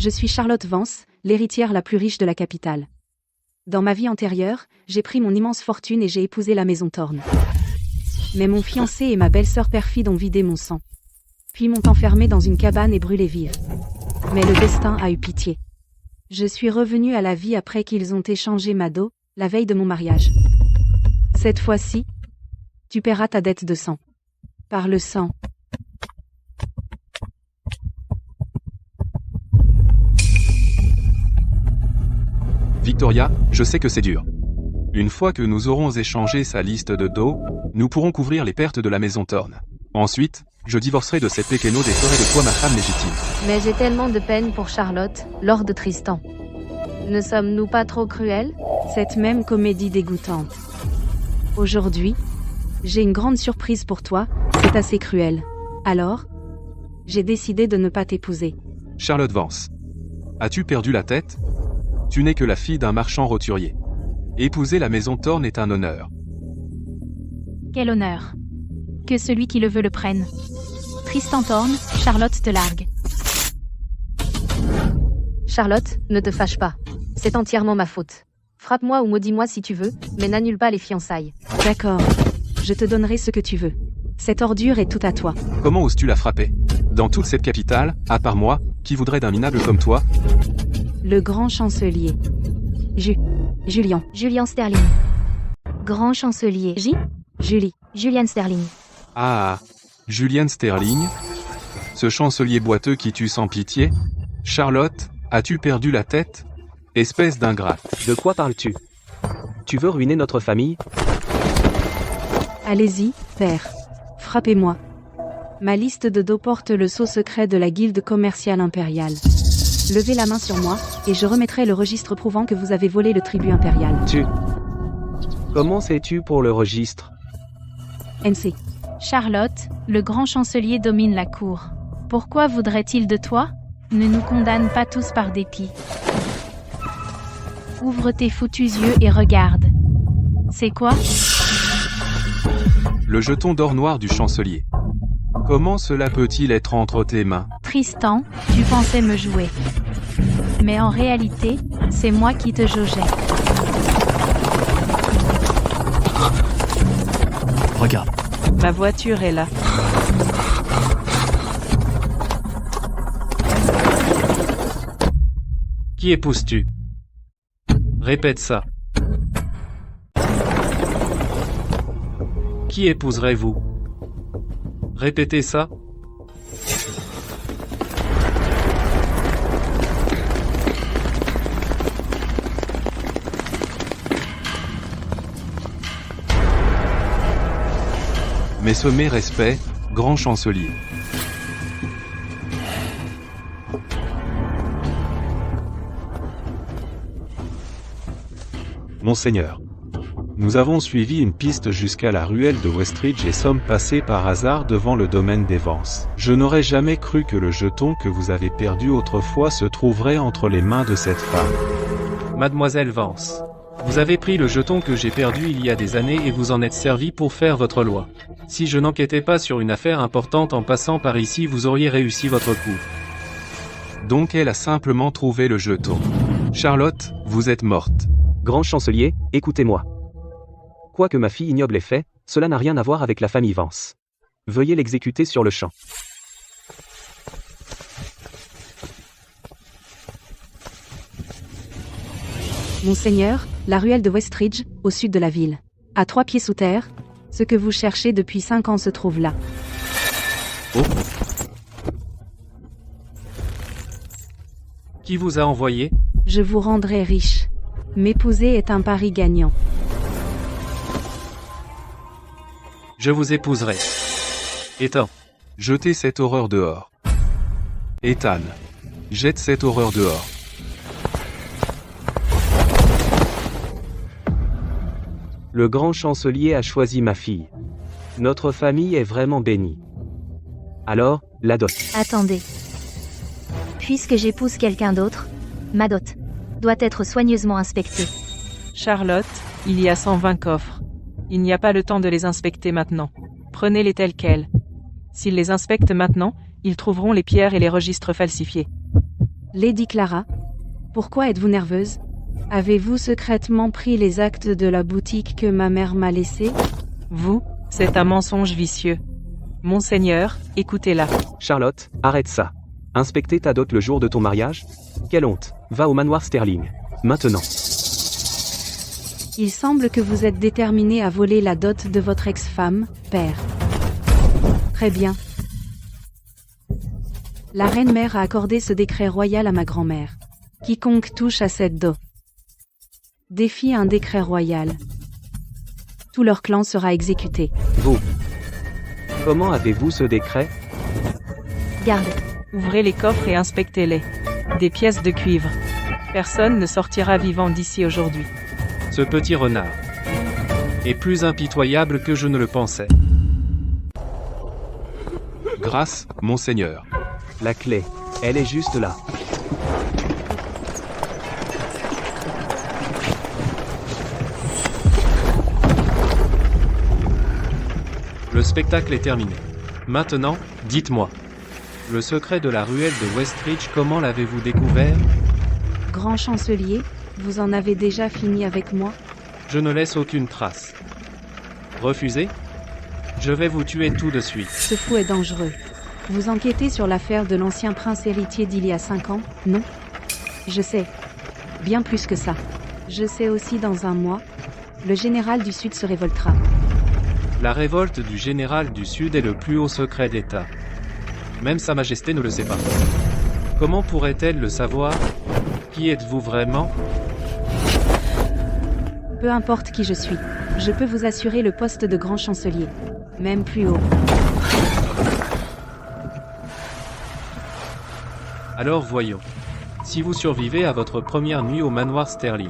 Je suis Charlotte Vance, l'héritière la plus riche de la capitale. Dans ma vie antérieure, j'ai pris mon immense fortune et j'ai épousé la maison Thorne. Mais mon fiancé et ma belle-sœur perfide ont vidé mon sang. Puis m'ont enfermée dans une cabane et brûlée vive. Mais le destin a eu pitié. Je suis revenue à la vie après qu'ils ont échangé ma dot, la veille de mon mariage. Cette fois-ci, tu paieras ta dette de sang. Par le sang. Victoria, je sais que c'est dur. Une fois que nous aurons échangé sa liste de dos, nous pourrons couvrir les pertes de la maison Thorne. Ensuite, je divorcerai de cette Pequeno et ferai de toi ma femme légitime. Mais j'ai tellement de peine pour Charlotte, Lord Tristan. Ne sommes-nous pas trop cruels? Cette même comédie dégoûtante. Aujourd'hui, j'ai une grande surprise pour toi, c'est assez cruel. Alors, j'ai décidé de ne pas t'épouser. Charlotte Vance. As-tu perdu la tête? Tu n'es que la fille d'un marchand roturier. Épouser la maison Thorne est un honneur. Quel honneur. Que celui qui le veut le prenne. Tristan Thorne, Charlotte te largue. Charlotte, ne te fâche pas. C'est entièrement ma faute. Frappe-moi ou maudis-moi si tu veux, mais n'annule pas les fiançailles. D'accord. Je te donnerai ce que tu veux. Cette ordure est tout à toi. Comment oses-tu la frapper? Dans toute cette capitale, à part moi, qui voudrait d'un minable comme toi? Le grand chancelier. Julian. Julian Sterling. Grand chancelier. Julie. Julian Sterling. Ah, Julian Sterling? Ce chancelier boiteux qui tue sans pitié? Charlotte, as-tu perdu la tête? Espèce d'ingrate. De quoi parles-tu? Tu veux ruiner notre famille? Allez-y, père. Frappez-moi. Ma liste de dos porte le sceau secret de la guilde commerciale impériale. Levez la main sur moi, et je remettrai le registre prouvant que vous avez volé le tribut impérial. Comment sais-tu pour le registre? NC. Charlotte, le grand chancelier domine la cour. Pourquoi voudrait-il de toi? Ne nous condamne pas tous par dépit. Ouvre tes foutus yeux et regarde. C'est quoi? Le jeton d'or noir du chancelier. Comment cela peut-il être entre tes mains? Tristan, tu pensais me jouer. Mais en réalité, c'est moi qui te jaugeais. Regarde. Ma voiture est là. Qui épouses-tu? Répète ça. Qui épouserez-vous? Répétez ça. Mes sommets respect, grand chancelier. Monseigneur. Nous avons suivi une piste jusqu'à la ruelle de Westridge et sommes passés par hasard devant le domaine des Vance. Je n'aurais jamais cru que le jeton que vous avez perdu autrefois se trouverait entre les mains de cette femme. Mademoiselle Vance. Vous avez pris le jeton que j'ai perdu il y a des années et vous en êtes servi pour faire votre loi. Si je n'enquêtais pas sur une affaire importante en passant par ici, vous auriez réussi votre coup. Donc elle a simplement trouvé le jeton. Charlotte, vous êtes morte. Grand chancelier, écoutez-moi. Quoi que ma fille ignoble ait fait, cela n'a rien à voir avec la famille Vance. Veuillez l'exécuter sur le champ. Monseigneur, la ruelle de Westridge, au sud de la ville. À 3 pieds sous terre, ce que vous cherchez depuis 5 ans se trouve là. Oh. Qui vous a envoyé? Je vous rendrai riche. M'épouser est un pari gagnant. Je vous épouserai. Ethan. Jetez cette horreur dehors. Ethan. Jette cette horreur dehors. Le grand chancelier a choisi ma fille. Notre famille est vraiment bénie. Alors, la dot. Attendez. Puisque j'épouse quelqu'un d'autre, ma dot doit être soigneusement inspectée. Charlotte, il y a 120 coffres. Il n'y a pas le temps de les inspecter maintenant. Prenez-les tels quels. S'ils les inspectent maintenant, ils trouveront les pierres et les registres falsifiés. Lady Clara, pourquoi êtes-vous nerveuse? Avez-vous secrètement pris les actes de la boutique que ma mère m'a laissée? Vous, c'est un mensonge vicieux. Monseigneur, écoutez-la. Charlotte, arrête ça. Inspecter ta dot le jour de ton mariage? Quelle honte. Va au manoir Sterling. Maintenant. Il semble que vous êtes déterminé à voler la dot de votre ex-femme, père. Très bien. La reine-mère a accordé ce décret royal à ma grand-mère. Quiconque touche à cette dot défie un décret royal. Tout leur clan sera exécuté. Vous. Comment avez-vous ce décret? Garde. Ouvrez les coffres et inspectez-les. Des pièces de cuivre. Personne ne sortira vivant d'ici aujourd'hui. Ce petit renard est plus impitoyable que je ne le pensais. Grâce, monseigneur. La clé. Elle est juste là. Le spectacle est terminé. Maintenant, dites-moi. Le secret de la ruelle de Westridge, comment l'avez-vous découvert? Grand chancelier, vous en avez déjà fini avec moi? Je ne laisse aucune trace. Refusez? Je vais vous tuer tout de suite. Ce fou est dangereux. Vous enquêtez sur l'affaire de l'ancien prince héritier d'il y a 5 ans, non? Je sais. Bien plus que ça. Je sais aussi dans un mois, le général du Sud se révoltera. La révolte du général du Sud est le plus haut secret d'État. Même Sa Majesté ne le sait pas. Comment pourrait-elle le savoir? Qui êtes-vous vraiment? Peu importe qui je suis, je peux vous assurer le poste de grand chancelier. Même plus haut. Alors voyons. Si vous survivez à votre première nuit au manoir Sterling.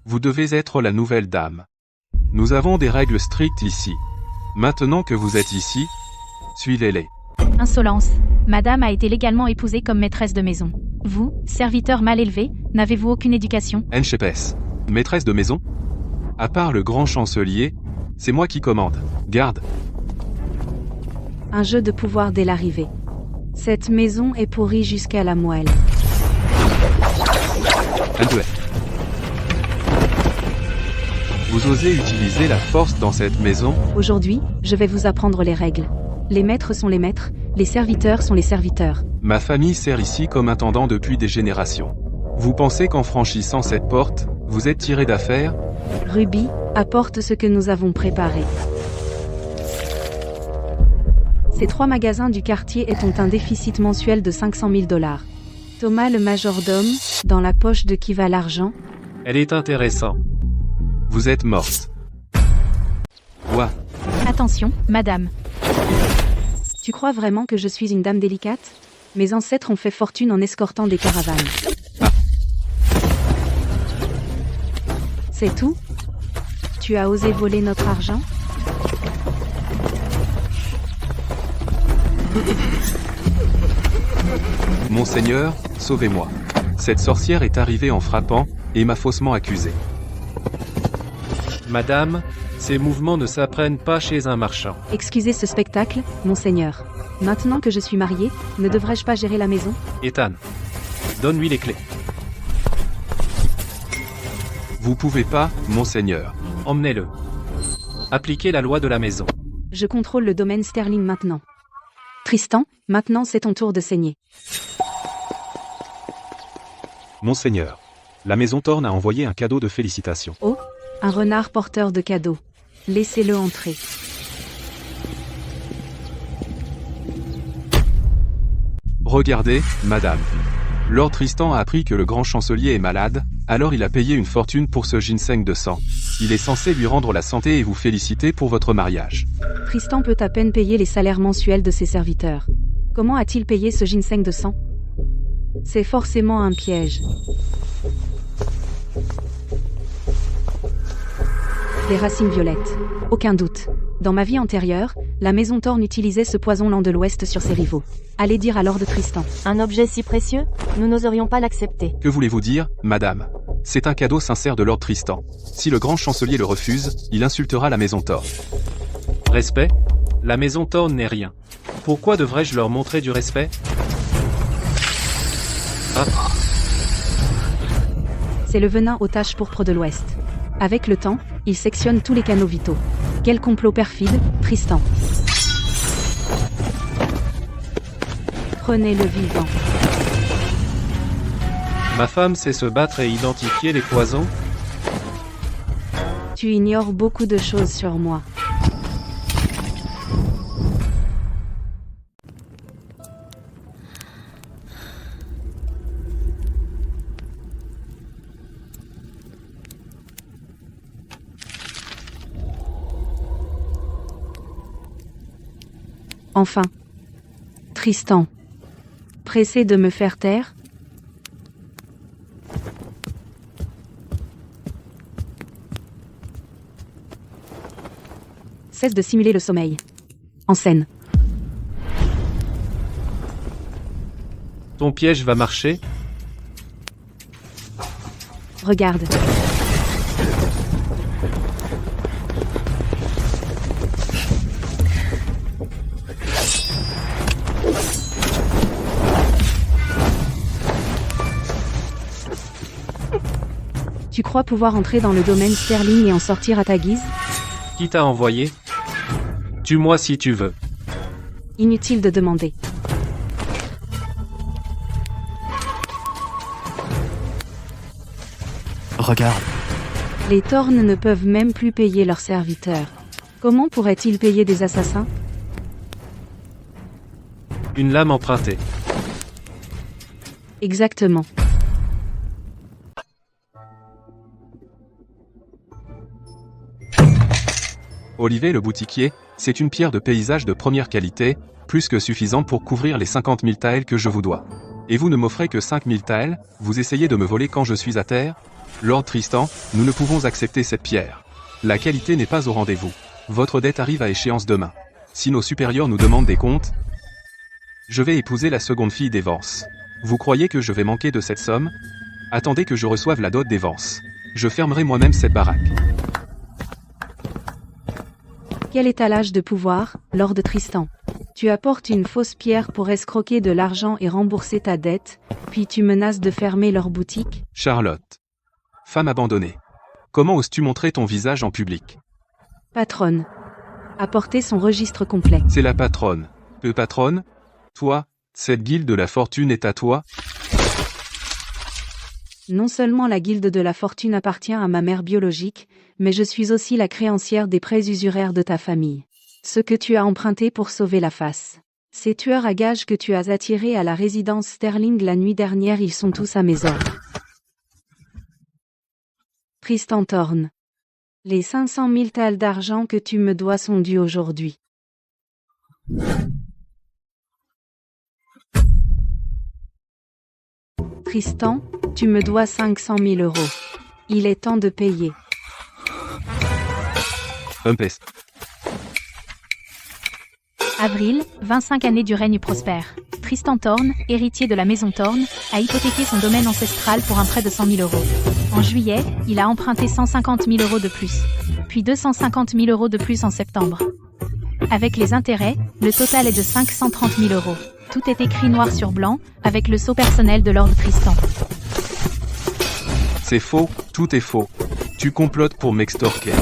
Vous devez être la nouvelle dame. Nous avons des règles strictes ici. Maintenant que vous êtes ici, suivez-les. Insolence. Madame a été légalement épousée comme maîtresse de maison. Vous, serviteur mal élevé, n'avez-vous aucune éducation? Enchepes. Maîtresse de maison? À part le grand chancelier, c'est moi qui commande. Garde. Un jeu de pouvoir dès l'arrivée. Cette maison est pourrie jusqu'à la moelle. Andouet. Vous osez utiliser la force dans cette maison? Aujourd'hui, je vais vous apprendre les règles. Les maîtres sont les maîtres, les serviteurs sont les serviteurs. Ma famille sert ici comme intendant depuis des générations. Vous pensez qu'en franchissant cette porte, vous êtes tiré d'affaire? Ruby, apporte ce que nous avons préparé. Ces 3 magasins du quartier ont un déficit mensuel de 500 000 $. Thomas le majordome, dans la poche de qui va l'argent? Elle est intéressante. Vous êtes morte. Quoi? Attention, madame. Tu crois vraiment que je suis une dame délicate? Mes ancêtres ont fait fortune en escortant des caravanes. C'est tout? Tu as osé voler notre argent? Monseigneur, sauvez-moi. Cette sorcière est arrivée en frappant, et m'a faussement accusé. Madame, ces mouvements ne s'apprennent pas chez un marchand. Excusez ce spectacle, monseigneur. Maintenant que je suis mariée, ne devrais-je pas gérer la maison? Ethan, donne-lui les clés. Vous pouvez pas, monseigneur. Emmenez-le. Appliquez la loi de la maison. Je contrôle le domaine Sterling maintenant. Tristan, maintenant c'est ton tour de saigner. Monseigneur. La maison Thorne a envoyé un cadeau de félicitations. Oh, un renard porteur de cadeaux. Laissez-le entrer. Regardez, madame. Lord Tristan a appris que le grand chancelier est malade, alors il a payé une fortune pour ce ginseng de sang. Il est censé lui rendre la santé et vous féliciter pour votre mariage. Tristan peut à peine payer les salaires mensuels de ses serviteurs. Comment a-t-il payé ce ginseng de sang? C'est forcément un piège. Des racines violettes. Aucun doute. Dans ma vie antérieure, la maison Thorne utilisait ce poison lent de l'Ouest sur ses rivaux. Allez dire à Lord Tristan. Un objet si précieux, nous n'oserions pas l'accepter. Que voulez-vous dire, madame? C'est un cadeau sincère de Lord Tristan. Si le grand chancelier le refuse, il insultera la maison Thorne. Respect? La maison Thorne n'est rien. Pourquoi devrais-je leur montrer du respect? Ah, C'est le venin aux taches pourpres de l'Ouest. Avec le temps, il sectionne tous les canaux vitaux. Quel complot perfide, Tristan. Prenez le vivant. ma femme sait se battre et identifier les poisons? Tu ignores beaucoup de choses sur moi. Enfin. Tristan. Pressé de me faire taire? Cesse de simuler le sommeil. En scène. Ton piège va marcher? Regarde. Tu crois pouvoir entrer dans le domaine Sterling et en sortir à ta guise? Qui t'a envoyé? Tue-moi si tu veux. Inutile de demander. Regarde. Les Thorne ne peuvent même plus payer leurs serviteurs. Comment pourraient-ils payer des assassins? Une lame empruntée. Exactement. Olivier le boutiquier, c'est une pierre de paysage de première qualité, plus que suffisante pour couvrir les 50 000 taels que je vous dois. Et vous ne m'offrez que 5 000 taels, vous essayez de me voler quand je suis à terre? Lord Tristan, nous ne pouvons accepter cette pierre. La qualité n'est pas au rendez-vous. Votre dette arrive à échéance demain. Si nos supérieurs nous demandent des comptes, je vais épouser la seconde fille d'Evance. Vous croyez que je vais manquer de cette somme? Attendez que je reçoive la dot d'Evance. Je fermerai moi-même cette baraque. Quel étalage de pouvoir, Lord Tristan. Tu apportes une fausse pierre pour escroquer de l'argent et rembourser ta dette, puis tu menaces de fermer leur boutique? Charlotte. Femme abandonnée. Comment oses-tu montrer ton visage en public? Patronne. Apportez son registre complet. C'est la patronne. Patronne? Toi, cette guilde de la fortune est à toi? Non seulement la guilde de la fortune appartient à ma mère biologique, mais je suis aussi la créancière des prêts usuraires de ta famille. Ce que tu as emprunté pour sauver la face. Ces tueurs à gages que tu as attirés à la résidence Sterling la nuit dernière, ils sont tous à mes ordres. Tristan Thorne. Les 500 000 taels d'argent que tu me dois sont dus aujourd'hui. Tristan, tu me dois 500 000 €. Il est temps de payer. Pest. Avril, 25 années du règne prospère. Tristan Thorne, héritier de la maison Thorne, a hypothéqué son domaine ancestral pour un prêt de 100 000 €. En juillet, il a emprunté 150 000 € de plus. Puis 250 000 € de plus en septembre. Avec les intérêts, le total est de 530 000 €. Tout est écrit noir sur blanc, avec le sceau personnel de Lord Tristan. C'est faux, tout est faux. Tu complotes pour m'extorquer.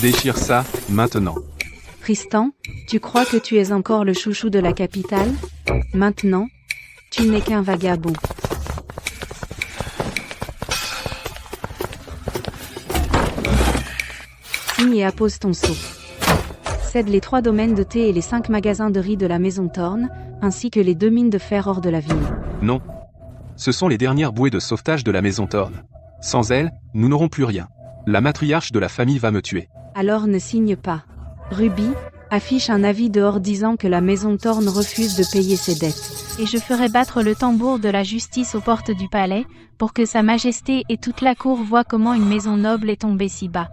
Déchire ça, maintenant. Tristan, tu crois que tu es encore le chouchou de la capitale? Maintenant, tu n'es qu'un vagabond. Signe et appose ton sceau. Cède les 3 domaines de thé et les 5 magasins de riz de la maison Thorne, ainsi que les 2 mines de fer hors de la ville. Non. Ce sont les dernières bouées de sauvetage de la maison Thorne. Sans elles, nous n'aurons plus rien. La matriarche de la famille va me tuer. Alors ne signe pas. Ruby, affiche un avis dehors disant que la maison Thorne refuse de payer ses dettes. Et je ferai battre le tambour de la justice aux portes du palais, pour que Sa Majesté et toute la cour voient comment une maison noble est tombée si bas.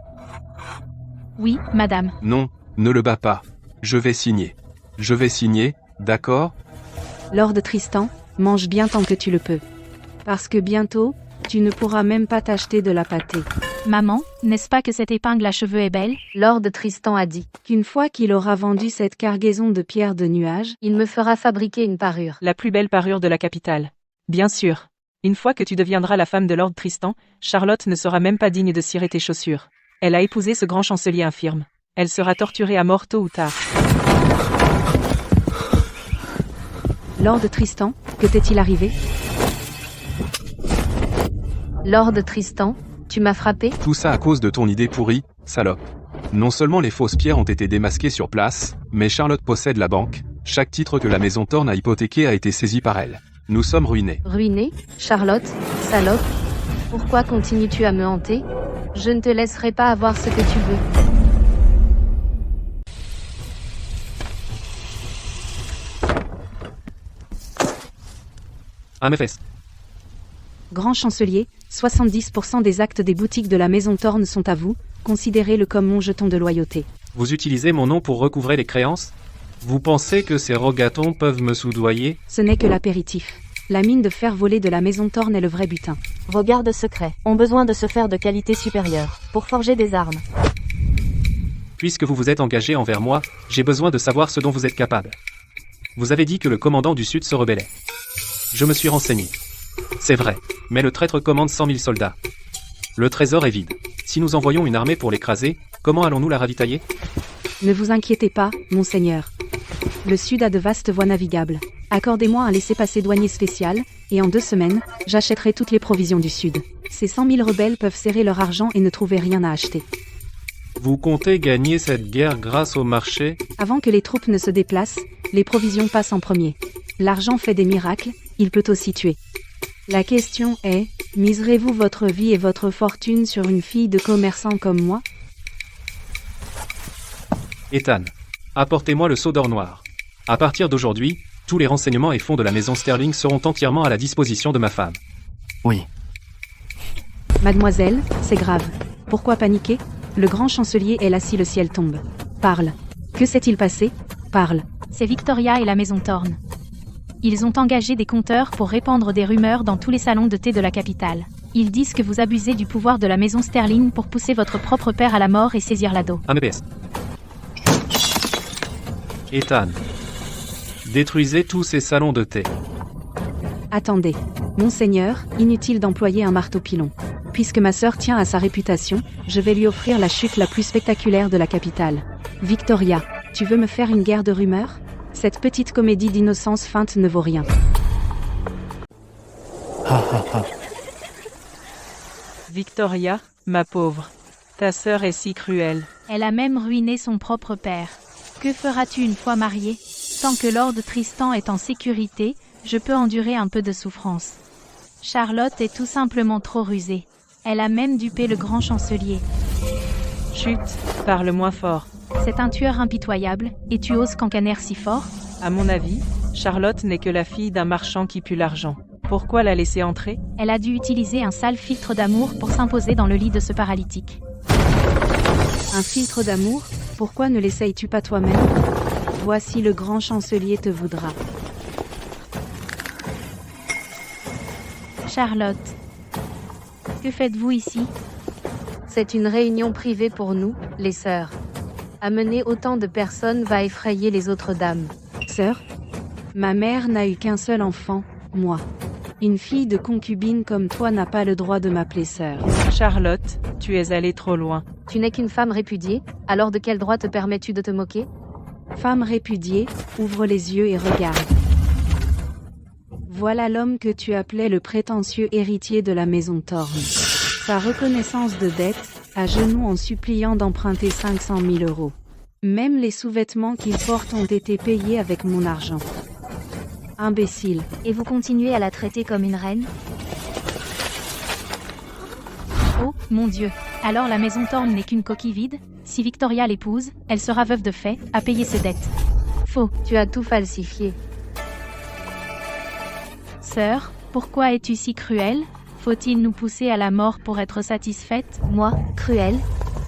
Oui, madame. Non, ne le bats pas. Je vais signer. Je vais signer, d'accord? Lord Tristan, mange bien tant que tu le peux. Parce que bientôt, Tu ne pourras même pas t'acheter de la pâtée. Maman, n'est-ce pas que cette épingle à cheveux est belle? Lord Tristan a dit. Qu'une fois qu'il aura vendu cette cargaison de pierres de nuages, Il me fera fabriquer une parure. La plus belle parure de la capitale. Bien sûr. Une fois que tu deviendras la femme de Lord Tristan, Charlotte ne sera même pas digne de cirer tes chaussures. Elle a épousé ce grand chancelier infirme. Elle sera torturée à mort tôt ou tard. Lord Tristan, que t'est-il arrivé? Lord Tristan, tu m'as frappé? Tout ça à cause de ton idée pourrie, salope. Non seulement les fausses pierres ont été démasquées sur place, mais Charlotte possède la banque. Chaque titre que la maison Thorne a hypothéqué a été saisi par elle. Nous sommes ruinés. Ruiné? Charlotte, salope? Pourquoi continues-tu à me hanter? Je ne te laisserai pas avoir ce que tu veux. À mes fesses. Grand chancelier, 70% des actes des boutiques de la maison Thorne sont à vous, considérez-le comme mon jeton de loyauté. Vous utilisez mon nom pour recouvrer les créances? Vous pensez que ces rogatons peuvent me soudoyer? Ce n'est que l'apéritif. La mine de fer volée de la maison Thorne est le vrai butin. Vos gardes secrets ont besoin de ce fer de qualité supérieure pour forger des armes. Puisque vous vous êtes engagé envers moi, j'ai besoin de savoir ce dont vous êtes capable. Vous avez dit que le commandant du Sud se rebellait. Je me suis renseigné. C'est vrai, mais le traître commande 100 000 soldats. Le trésor est vide. Si nous envoyons une armée pour l'écraser, comment allons-nous la ravitailler? Ne vous inquiétez pas, monseigneur. Le Sud a de vastes voies navigables. Accordez-moi un laissez-passer douanier spécial, et en 2 semaines, j'achèterai toutes les provisions du Sud. Ces 100 000 rebelles peuvent serrer leur argent et ne trouver rien à acheter. Vous comptez gagner cette guerre grâce au marché? Avant que les troupes ne se déplacent, les provisions passent en premier. L'argent fait des miracles, il peut aussi tuer. La question est, miserez-vous votre vie et votre fortune sur une fille de commerçant comme moi? Ethan, apportez-moi le seau d'or noir. À partir d'aujourd'hui, tous les renseignements et fonds de la maison Sterling seront entièrement à la disposition de ma femme. Oui. Mademoiselle, c'est grave. Pourquoi paniquer? Le grand chancelier est là si le ciel tombe. Parle. Que s'est-il passé? Parle. C'est Victoria et la maison Thorne. Ils ont engagé des conteurs pour répandre des rumeurs dans tous les salons de thé de la capitale. Ils disent que vous abusez du pouvoir de la maison Sterling pour pousser votre propre père à la mort et saisir l'ado. AMPS. Ethan. Détruisez tous ces salons de thé. Attendez. Monseigneur, inutile d'employer un marteau-pilon. Puisque ma sœur tient à sa réputation, je vais lui offrir la chute la plus spectaculaire de la capitale. Victoria, tu veux me faire une guerre de rumeurs? Cette petite comédie d'innocence feinte ne vaut rien. Victoria, ma pauvre. Ta sœur est si cruelle. Elle a même ruiné son propre père. Que feras-tu une fois mariée? Tant que Lord Tristan est en sécurité, je peux endurer un peu de souffrance. Charlotte est tout simplement trop rusée. Elle a même dupé le grand chancelier. Chut, parle moins fort. C'est un tueur impitoyable, et tu oses cancaner si fort? À mon avis, Charlotte n'est que la fille d'un marchand qui pue l'argent. Pourquoi la laisser entrer? Elle a dû utiliser un sale filtre d'amour pour s'imposer dans le lit de ce paralytique. Un filtre d'amour? Pourquoi ne l'essayes-tu pas toi-même? Voici le grand chancelier te voudra. Charlotte. Que faites-vous ici? C'est une réunion privée pour nous, les sœurs. Amener autant de personnes va effrayer les autres dames. Sœur? Ma mère n'a eu qu'un seul enfant, moi. Une fille de concubine comme toi n'a pas le droit de m'appeler sœur. Charlotte, tu es allée trop loin. Tu n'es qu'une femme répudiée, alors de quel droit te permets-tu de te moquer? Femme répudiée, ouvre les yeux et regarde. Voilà l'homme que tu appelais le prétentieux héritier de la maison Thorne. Sa reconnaissance de dette, à genoux en suppliant d'emprunter 500 000 €. Même les sous-vêtements qu'il porte ont été payés avec mon argent. Imbécile. Et vous continuez à la traiter comme une reine? Oh, mon Dieu. Alors la maison Thorne n'est qu'une coquille vide? Si Victoria l'épouse, elle sera veuve de fait, à payer ses dettes. Faux, tu as tout falsifié. Sœur, pourquoi es-tu si cruelle? Faut-il nous pousser à la mort pour être satisfaite? Moi, cruel?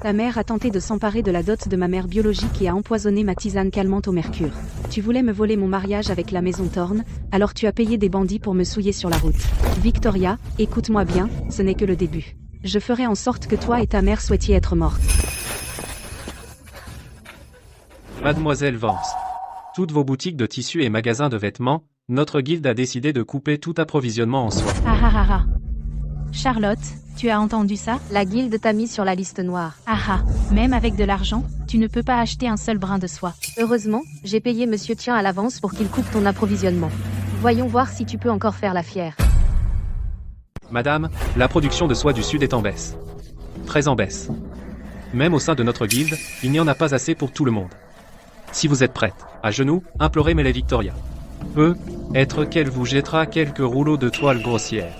Ta mère a tenté de s'emparer de la dot de ma mère biologique et a empoisonné ma tisane calmante au mercure. Tu voulais me voler mon mariage avec la maison Thorne, alors tu as payé des bandits pour me souiller sur la route. Victoria, écoute-moi bien, ce n'est que le début. Je ferai en sorte que toi et ta mère souhaitiez être mortes. Mademoiselle Vance. Toutes vos boutiques de tissus et magasins de vêtements, notre guilde a décidé de couper tout approvisionnement en soie. Ah ah ah ah. Charlotte, tu as entendu ça? La guilde t'a mis sur la liste noire. Ah ah. Même avec de l'argent, tu ne peux pas acheter un seul brin de soie. Heureusement, j'ai payé Monsieur Tien à l'avance pour qu'il coupe ton approvisionnement. Voyons voir si tu peux encore faire la fière. Madame, la production de soie du Sud est en baisse. Très en baisse. Même au sein de notre guilde, il n'y en a pas assez pour tout le monde. Si vous êtes prête, à genoux, implorez Melee Victoria. Peut-être qu'elle vous jettera quelques rouleaux de toile grossière.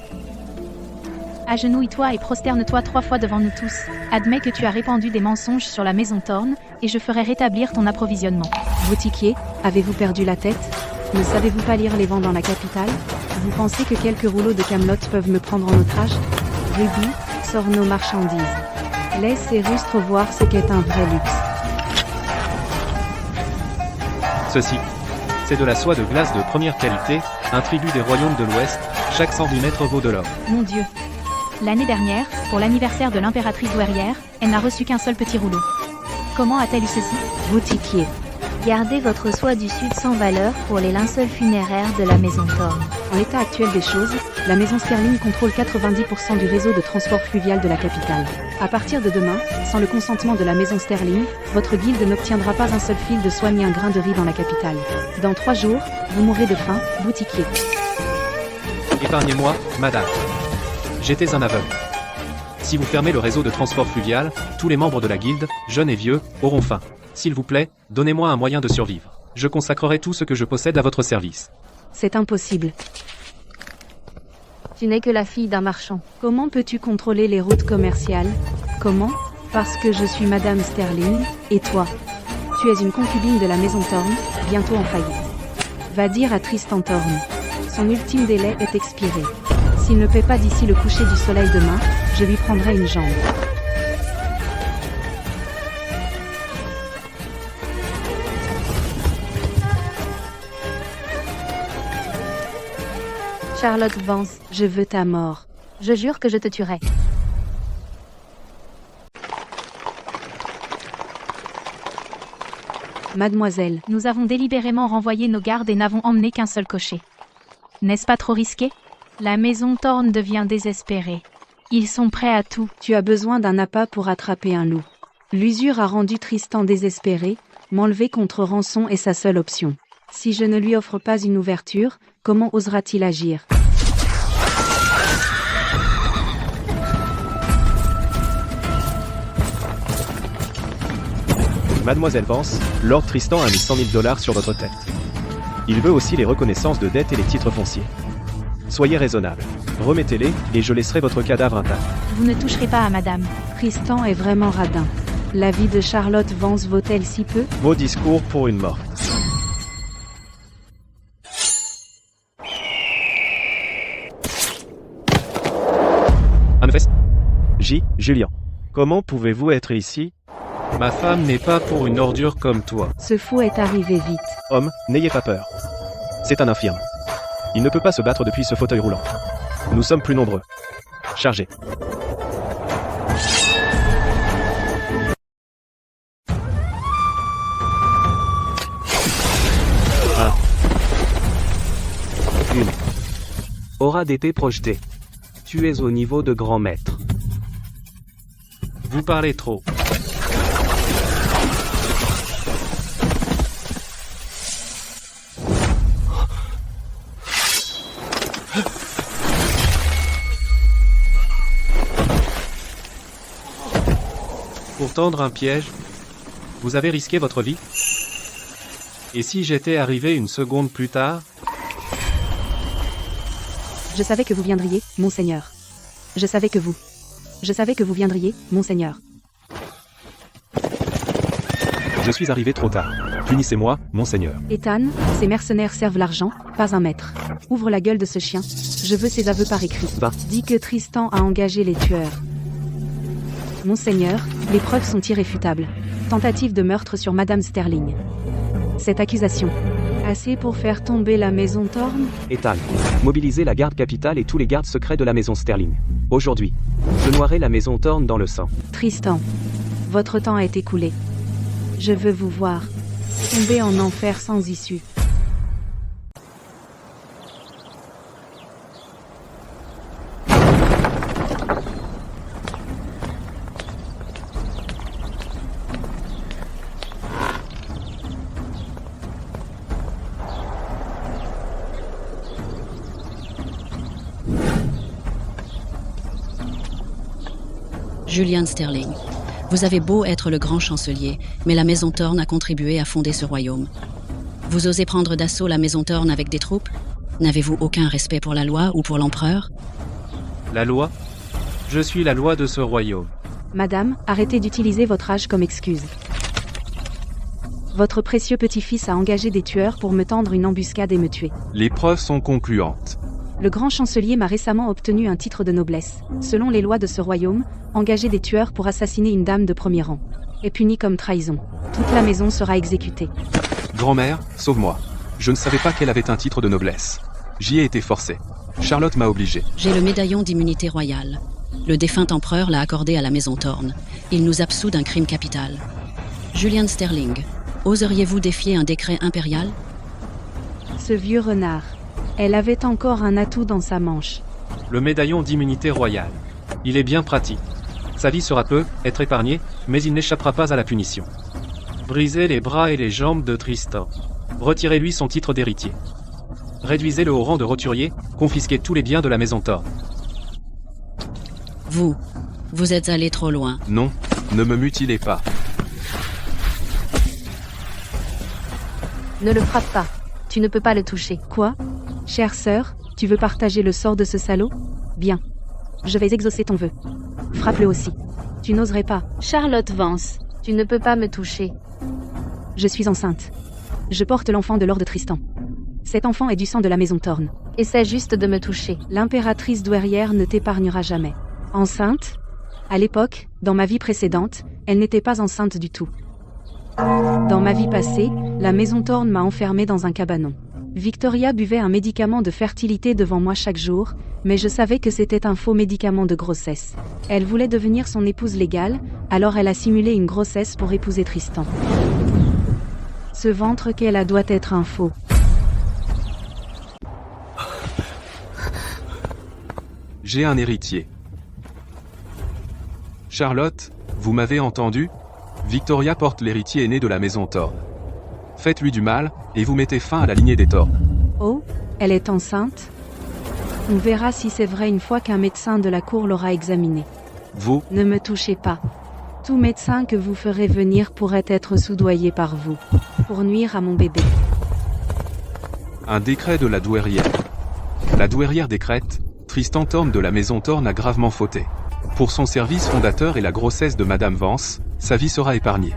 Agenouille-toi et prosterne-toi 3 fois devant nous tous. Admets que tu as répandu des mensonges sur la maison Thorne, et je ferai rétablir ton approvisionnement. Boutiquier, avez-vous perdu la tête? Ne savez-vous pas lire les vents dans la capitale? Vous pensez que quelques rouleaux de Camelot peuvent me prendre en otage? Ruby, sors nos marchandises. Laisse ces rustres voir ce qu'est un vrai luxe. Ceci, c'est de la soie de glace de première qualité, un tribut des royaumes de l'Ouest, chaque 100 du mètre vaut de l'or. Mon Dieu. L'année dernière, pour l'anniversaire de l'impératrice douairière, elle n'a reçu qu'un seul petit rouleau. Comment a-t-elle eu ceci? Boutiquier. Gardez votre soie du Sud sans valeur pour les linceuls funéraires de la maison Thorne. En l'état actuel des choses, la maison Sterling contrôle 90% du réseau de transport fluvial de la capitale. À partir de demain, sans le consentement de la maison Sterling, votre guilde n'obtiendra pas un seul fil de soie ni un grain de riz dans la capitale. Dans 3 jours, vous mourrez de faim, boutiquier. Épargnez-moi, madame. J'étais un aveugle. Si vous fermez le réseau de transport fluvial, tous les membres de la guilde, jeunes et vieux, auront faim. S'il vous plaît, donnez-moi un moyen de survivre. Je consacrerai tout ce que je possède à votre service. C'est impossible. Tu n'es que la fille d'un marchand. Comment peux-tu contrôler les routes commerciales? Comment? Parce que je suis Madame Sterling, et toi? Tu es une concubine de la maison Thorne, bientôt en faillite. Va dire à Tristan Thorne. Son ultime délai est expiré. S'il ne paie pas d'ici le coucher du soleil demain, je lui prendrai une jambe. Charlotte Vance, Je veux ta mort. je jure que je te tuerai. Mademoiselle, Nous avons délibérément renvoyé nos gardes et n'avons emmené qu'un seul cocher. N'est-ce pas trop risqué? La maison Thorne devient désespérée. Ils sont prêts à tout. tu as besoin d'un appât pour attraper un loup. L'usure a rendu Tristan désespéré, m'enlever contre rançon est sa seule option. Si je ne lui offre pas une ouverture, comment osera-t-il agir? Mademoiselle Vance, Lord Tristan a mis 100 000 $ sur votre tête. Il veut aussi les reconnaissances de dette et les titres fonciers. Soyez raisonnable. Remettez-les, et je laisserai votre cadavre intact. Vous ne toucherez pas à madame. Tristan est vraiment radin. La vie de Charlotte Vance vaut-elle si peu? Vos discours pour une morte. Julien. Comment pouvez-vous être ici? Ma femme n'est pas pour une ordure comme toi. Ce fou est arrivé vite. Homme, n'ayez pas peur. C'est un infirme. Il ne peut pas se battre depuis ce fauteuil roulant. Nous sommes plus nombreux. Chargez. Aura d'épée projetée. Tu es au niveau de grand maître. Vous parlez trop. Pour tendre un piège, vous avez risqué votre vie? Et si j'étais arrivé une seconde plus tard? Je savais que vous viendriez, monseigneur. Je savais que vous viendriez, monseigneur. Je suis arrivé trop tard. Punissez-moi, monseigneur. Ethan, ces mercenaires servent l'argent, pas un maître. Ouvre la gueule de ce chien. Je veux ses aveux par écrit. Va. Dis que Tristan a engagé les tueurs. Monseigneur, les preuves sont irréfutables. Tentative de meurtre sur Madame Sterling. Cette accusation. Assez pour faire tomber la maison Thorne? Ethan, mobilisez la garde capitale et tous les gardes secrets de la maison Sterling. Aujourd'hui, je noierai la maison Thorne dans le sang. Tristan, votre temps a été écoulé. Je veux vous voir tomber en enfer sans issue. Julian Sterling, vous avez beau être le grand chancelier, mais la maison Thorne a contribué à fonder ce royaume. Vous osez prendre d'assaut la maison Thorne avec des troupes? N'avez-vous aucun respect pour la loi ou pour l'empereur? La loi? Je suis la loi de ce royaume. Madame, arrêtez d'utiliser votre âge comme excuse. Votre précieux petit-fils a engagé des tueurs pour me tendre une embuscade et me tuer. Les preuves sont concluantes. Le grand chancelier m'a récemment obtenu un titre de noblesse. Selon les lois de ce royaume, engager des tueurs pour assassiner une dame de premier rang est puni comme trahison. Toute la maison sera exécutée. Grand-mère, sauve-moi. Je ne savais pas qu'elle avait un titre de noblesse. J'y ai été forcé. Charlotte m'a obligé. J'ai le médaillon d'immunité royale. Le défunt empereur l'a accordé à la maison Thorne. Il nous absout d'un crime capital. Julian Sterling, oseriez-vous défier un décret impérial? Ce vieux renard. Elle avait encore un atout dans sa manche. Le médaillon d'immunité royale. Il est bien pratique. Sa vie sera être épargnée, mais il n'échappera pas à la punition. Brisez les bras et les jambes de Tristan. Retirez-lui son titre d'héritier. Réduisez-le au rang de roturier, confisquez tous les biens de la maison Thorne. Vous êtes allé trop loin. Non, ne me mutilez pas. Ne le frappe pas. Tu ne peux pas le toucher. Quoi? Chère sœur, tu veux partager le sort de ce salaud? Bien. Je vais exaucer ton vœu. Frappe-le aussi. Tu n'oserais pas. Charlotte Vance. Tu ne peux pas me toucher. Je suis enceinte. Je porte l'enfant de Lord Tristan. Cet enfant est du sang de la maison Thorne. Essaie juste de me toucher. L'impératrice douairière ne t'épargnera jamais. Enceinte? À l'époque, dans ma vie précédente, elle n'était pas enceinte du tout. Dans ma vie passée, la maison Thorne m'a enfermée dans un cabanon. Victoria buvait un médicament de fertilité devant moi chaque jour, mais je savais que c'était un faux médicament de grossesse. Elle voulait devenir son épouse légale, alors elle a simulé une grossesse pour épouser Tristan. Ce ventre qu'elle a doit être un faux. J'ai un héritier. Charlotte, vous m'avez entendu? Victoria porte l'héritier aîné de la maison Thorne. Faites-lui du mal, et vous mettez fin à la lignée des Thorne. Oh, elle est enceinte? On verra si c'est vrai une fois qu'un médecin de la cour l'aura examinée. Vous? Ne me touchez pas. Tout médecin que vous ferez venir pourrait être soudoyé par vous, pour nuire à mon bébé. Un décret de la douairière. La douairière décrète, Tristan Thorne de la maison Thorne a gravement fauté. Pour son service fondateur et la grossesse de Madame Vance, sa vie sera épargnée.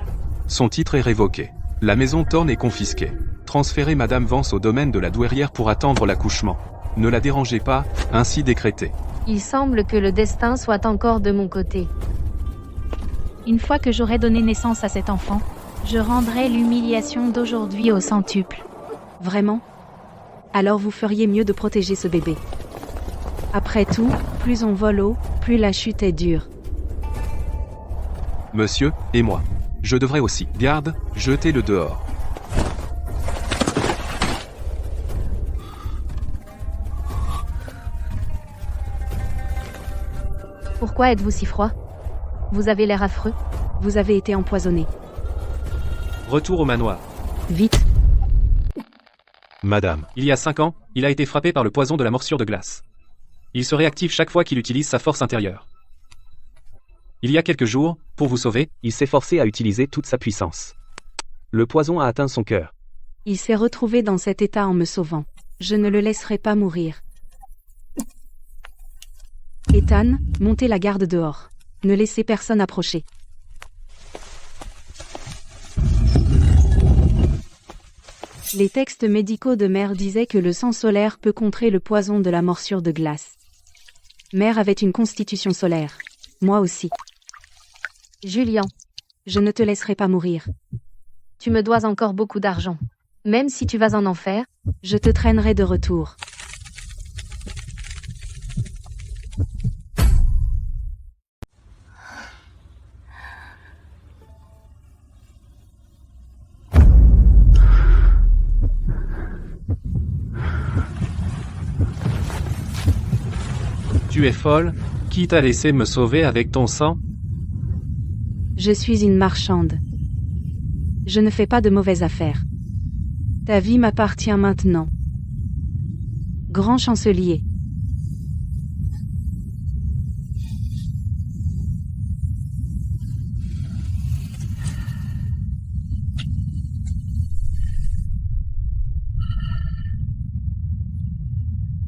Son titre est révoqué. La maison Thorne est confisquée. Transférez Madame Vance au domaine de la douairière pour attendre l'accouchement. Ne la dérangez pas, ainsi décrété. Il semble que le destin soit encore de mon côté. Une fois que j'aurai donné naissance à cet enfant, je rendrai l'humiliation d'aujourd'hui au centuple. Vraiment? Alors vous feriez mieux de protéger ce bébé. Après tout, plus on vole haut, plus la chute est dure. Monsieur, et moi. Je devrais aussi. Garde, jetez-le dehors. Pourquoi êtes-vous si froid? Vous avez l'air affreux. Vous avez été empoisonné. Retour au manoir. Vite. Madame. Il y a 5 ans, il a été frappé par le poison de la morsure de glace. Il se réactive chaque fois qu'il utilise sa force intérieure. Il y a quelques jours, pour vous sauver, il s'est forcé à utiliser toute sa puissance. Le poison a atteint son cœur. Il s'est retrouvé dans cet état en me sauvant. Je ne le laisserai pas mourir. Ethan, montez la garde dehors. Ne laissez personne approcher. Les textes médicaux de Mère disaient que le sang solaire peut contrer le poison de la morsure de glace. Mère avait une constitution solaire. Moi aussi. Julian, Je ne te laisserai pas mourir. tu me dois encore beaucoup d'argent. Même si tu vas en enfer, Je te traînerai de retour. Tu es folle? Qui t'a laissé me sauver avec ton sang? Je suis une marchande. Je ne fais pas de mauvaises affaires. Ta vie m'appartient maintenant. Grand chancelier.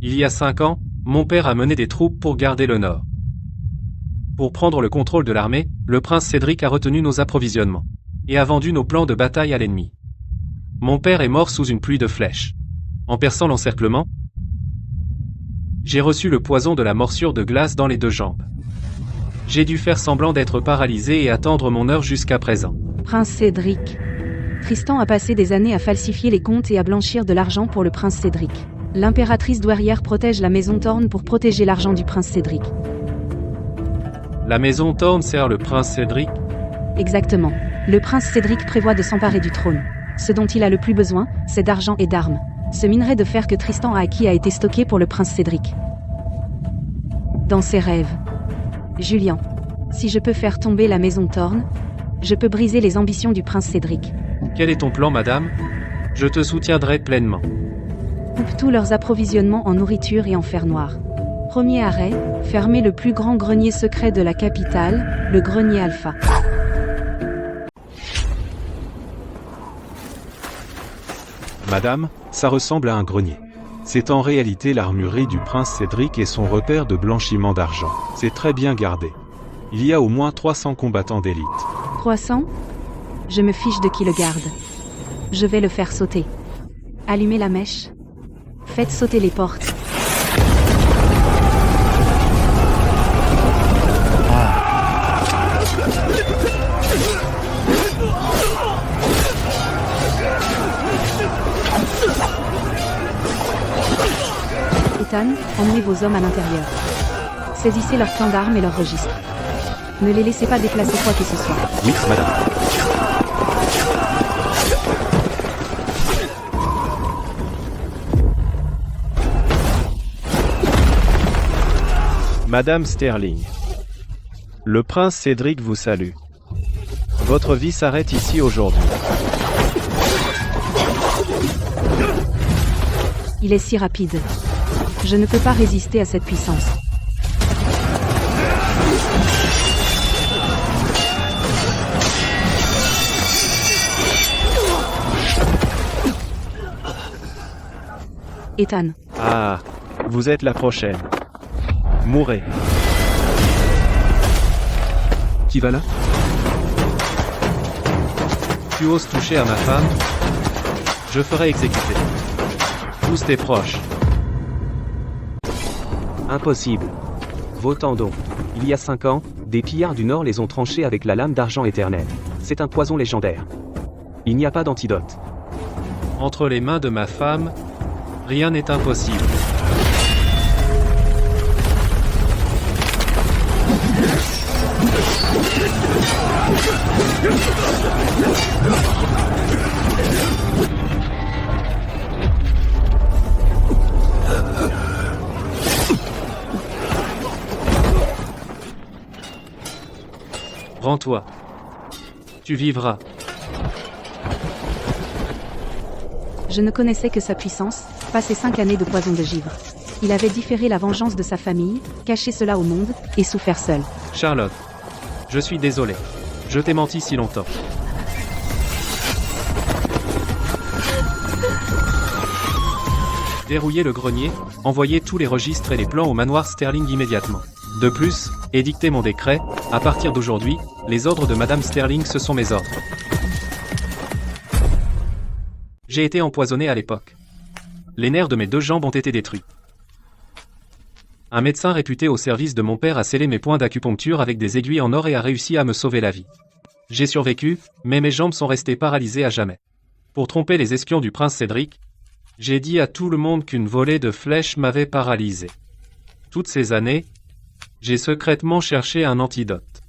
Il y a 5 ans, mon père a mené des troupes pour garder le nord. Pour prendre le contrôle de l'armée, le prince Cédric a retenu nos approvisionnements et a vendu nos plans de bataille à l'ennemi. Mon père est mort sous une pluie de flèches. En perçant l'encerclement, j'ai reçu le poison de la morsure de glace dans les 2 jambes. J'ai dû faire semblant d'être paralysé et attendre mon heure jusqu'à présent. Prince Cédric. Tristan a passé des années à falsifier les comptes et à blanchir de l'argent pour le prince Cédric. L'impératrice douairière protège la maison Thorne pour protéger l'argent du prince Cédric. La maison Thorne sert le prince Cédric? Exactement. Le prince Cédric prévoit de s'emparer du trône. Ce dont il a le plus besoin, c'est d'argent et d'armes. Ce minerai de fer que Tristan a acquis a été stocké pour le prince Cédric. Dans ses rêves. Julian. Si je peux faire tomber la maison Thorne, je peux briser les ambitions du prince Cédric. Quel est ton plan, madame? Je te soutiendrai pleinement. Coupe tous leurs approvisionnements en nourriture et en fer noir. Premier arrêt, fermer le plus grand grenier secret de la capitale, le grenier Alpha. Madame, ça ressemble à un grenier. C'est en réalité l'armurerie du prince Cédric et son repère de blanchiment d'argent. C'est très bien gardé. Il y a au moins 300 combattants d'élite. 300 ? Je me fiche de qui le garde. Je vais le faire sauter. Allumez la mèche. Faites sauter les portes. Ethan, emmenez vos hommes à l'intérieur. Saisissez leurs plans d'armes et leurs registres. Ne les laissez pas déplacer quoi que ce soit. Oui, madame. Madame Sterling. Le prince Cédric vous salue. Votre vie s'arrête ici aujourd'hui. Il est si rapide. Je ne peux pas résister à cette puissance. Ethan. Ah, vous êtes la prochaine. Mourrez. Qui va là? Tu oses toucher à ma femme? Je ferai exécuter tous tes proches. Impossible. Votando. Il y a 5 ans, des pillards du Nord les ont tranchés avec la lame d'argent éternelle. C'est un poison légendaire. Il n'y a pas d'antidote. Entre les mains de ma femme, rien n'est impossible. Rends-toi. Tu vivras. Je ne connaissais que sa puissance, pas ses 5 années de poison de givre. Il avait différé la vengeance de sa famille, caché cela au monde, et souffert seul. Charlotte. Je suis désolé. Je t'ai menti si longtemps. Verrouillez le grenier, envoyez tous les registres et les plans au manoir Sterling immédiatement. De plus, édictez mon décret, à partir d'aujourd'hui, les ordres de Madame Sterling ce sont mes ordres. J'ai été empoisonné à l'époque. Les nerfs de mes 2 jambes ont été détruits. Un médecin réputé au service de mon père a scellé mes points d'acupuncture avec des aiguilles en or et a réussi à me sauver la vie. J'ai survécu, mais mes jambes sont restées paralysées à jamais. Pour tromper les espions du prince Cédric, j'ai dit à tout le monde qu'une volée de flèches m'avait paralysé. Toutes ces années, j'ai secrètement cherché un antidote.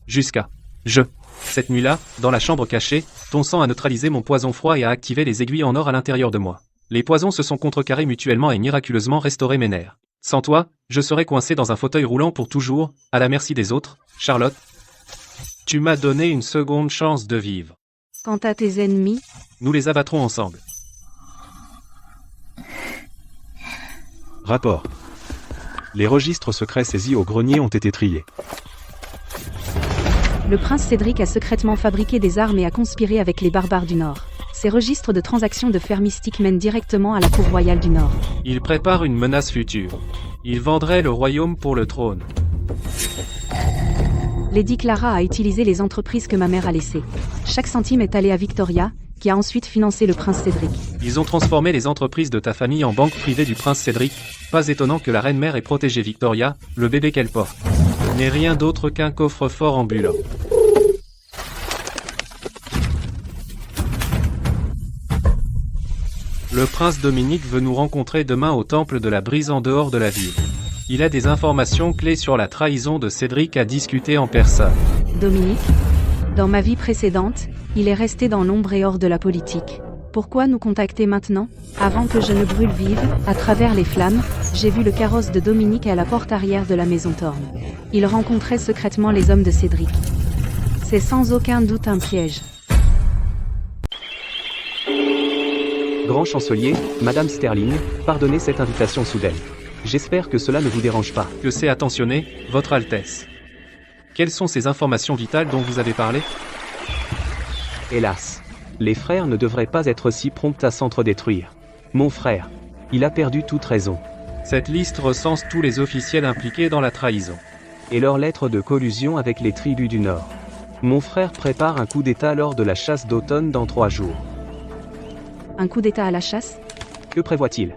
Jusqu'à... Cette nuit-là, dans la chambre cachée, ton sang a neutralisé mon poison froid et a activé les aiguilles en or à l'intérieur de moi. Les poisons se sont contrecarrés mutuellement et miraculeusement restauré mes nerfs. Sans toi, je serais coincé dans un fauteuil roulant pour toujours, à la merci des autres, Charlotte. Tu m'as donné une seconde chance de vivre. Quant à tes ennemis, nous les abattrons ensemble. Rapport. Les registres secrets saisis au grenier ont été triés. Le prince Cédric a secrètement fabriqué des armes et a conspiré avec les barbares du Nord. Ces registres de transactions de fer mystique mènent directement à la cour royale du Nord. Il prépare une menace future. Il vendrait le royaume pour le trône. Lady Clara a utilisé les entreprises que ma mère a laissées. Chaque centime est allé à Victoria, qui a ensuite financé le prince Cédric. Ils ont transformé les entreprises de ta famille en banque privée du prince Cédric. Pas étonnant que la reine-mère ait protégé Victoria, le bébé qu'elle porte. N'est rien d'autre qu'un coffre-fort ambulant. Le prince Dominique veut nous rencontrer demain au temple de la brise en dehors de la ville. Il a des informations clés sur la trahison de Cédric à discuter en personne. Dominique, dans ma vie précédente, il est resté dans l'ombre et hors de la politique. Pourquoi nous contacter maintenant? Avant que je ne brûle vive, à travers les flammes, j'ai vu le carrosse de Dominique à la porte arrière de la maison Thorne. Il rencontrait secrètement les hommes de Cédric. C'est sans aucun doute un piège. Grand chancelier, Madame Sterling, pardonnez cette invitation soudaine. J'espère que cela ne vous dérange pas. Que c'est attentionné, Votre Altesse. Quelles sont ces informations vitales dont vous avez parlé? Hélas. Les frères ne devraient pas être si prompts à s'entre-détruire. Mon frère. Il a perdu toute raison. Cette liste recense tous les officiels impliqués dans la trahison. Et leurs lettres de collusion avec les tribus du Nord. Mon frère prépare un coup d'État lors de la chasse d'automne dans 3 jours. Un coup d'État à la chasse? Que prévoit-il?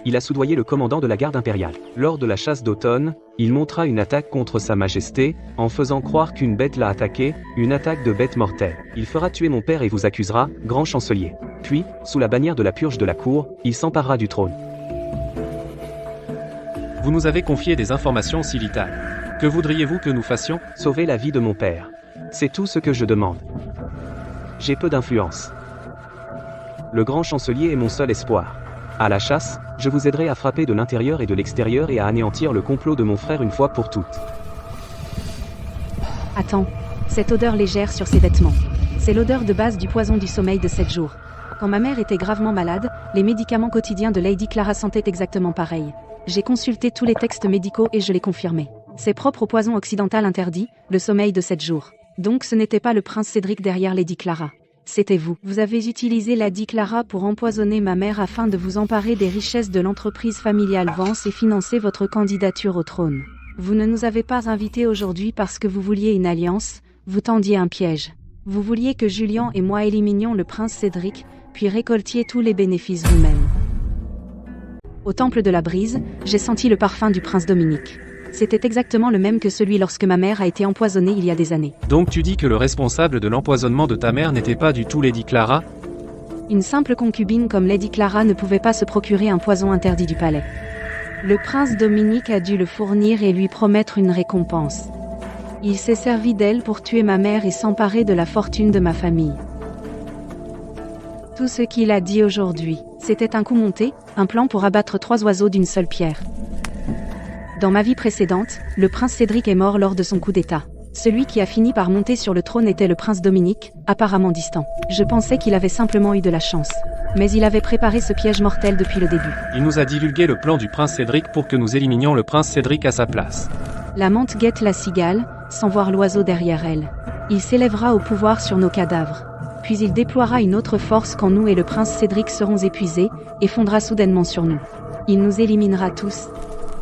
Il a soudoyé le commandant de la garde impériale. Lors de la chasse d'automne, il montra une attaque contre sa majesté, en faisant croire qu'une bête l'a attaqué, une attaque de bête mortelle. Il fera tuer mon père et vous accusera, grand chancelier. Puis, sous la bannière de la purge de la cour, il s'emparera du trône. Vous nous avez confié des informations si vitales. Que voudriez-vous que nous fassions? Sauver la vie de mon père. C'est tout ce que je demande. J'ai peu d'influence. Le grand chancelier est mon seul espoir. À la chasse, je vous aiderai à frapper de l'intérieur et de l'extérieur et à anéantir le complot de mon frère une fois pour toutes. Attends, cette odeur légère sur ses vêtements. C'est l'odeur de base du poison du sommeil de 7 jours. Quand ma mère était gravement malade, les médicaments quotidiens de Lady Clara sentaient exactement pareil. J'ai consulté tous les textes médicaux et je l'ai confirmé. C'est propre au poison occidental interdit, le sommeil de 7 jours. Donc ce n'était pas le prince Cédric derrière Lady Clara. C'était vous. Vous avez utilisé Lady Clara pour empoisonner ma mère afin de vous emparer des richesses de l'entreprise familiale Vance et financer votre candidature au trône. Vous ne nous avez pas invités aujourd'hui parce que vous vouliez une alliance, vous tendiez un piège. Vous vouliez que Julian et moi éliminions le prince Cédric, puis récoltiez tous les bénéfices vous-même. Au temple de la brise, j'ai senti le parfum du prince Dominique. C'était exactement le même que celui lorsque ma mère a été empoisonnée il y a des années. Donc tu dis que le responsable de l'empoisonnement de ta mère n'était pas du tout Lady Clara? Une simple concubine comme Lady Clara ne pouvait pas se procurer un poison interdit du palais. Le prince Dominique a dû le fournir et lui promettre une récompense. Il s'est servi d'elle pour tuer ma mère et s'emparer de la fortune de ma famille. Tout ce qu'il a dit aujourd'hui, c'était un coup monté, un plan pour abattre 3 oiseaux d'une seule pierre. Dans ma vie précédente, le prince Cédric est mort lors de son coup d'État. Celui qui a fini par monter sur le trône était le prince Dominique, apparemment distant. Je pensais qu'il avait simplement eu de la chance. Mais il avait préparé ce piège mortel depuis le début. Il nous a divulgué le plan du prince Cédric pour que nous éliminions le prince Cédric à sa place. La menthe guette la cigale, sans voir l'oiseau derrière elle. Il s'élèvera au pouvoir sur nos cadavres. Puis il déploiera une autre force quand nous et le prince Cédric serons épuisés, et fondera soudainement sur nous. Il nous éliminera tous.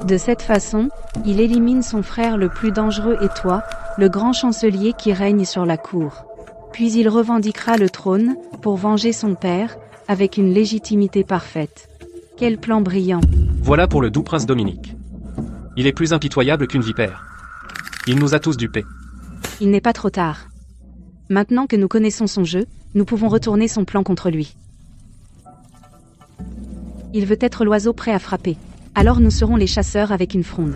De cette façon, il élimine son frère le plus dangereux et toi, le grand chancelier qui règne sur la cour. Puis il revendiquera le trône, pour venger son père, avec une légitimité parfaite. Quel plan brillant. Voilà pour le doux prince Dominique. Il est plus impitoyable qu'une vipère. Il nous a tous dupés. Il n'est pas trop tard. Maintenant que nous connaissons son jeu, nous pouvons retourner son plan contre lui. Il veut être l'oiseau prêt à frapper. Alors nous serons les chasseurs avec une fronde.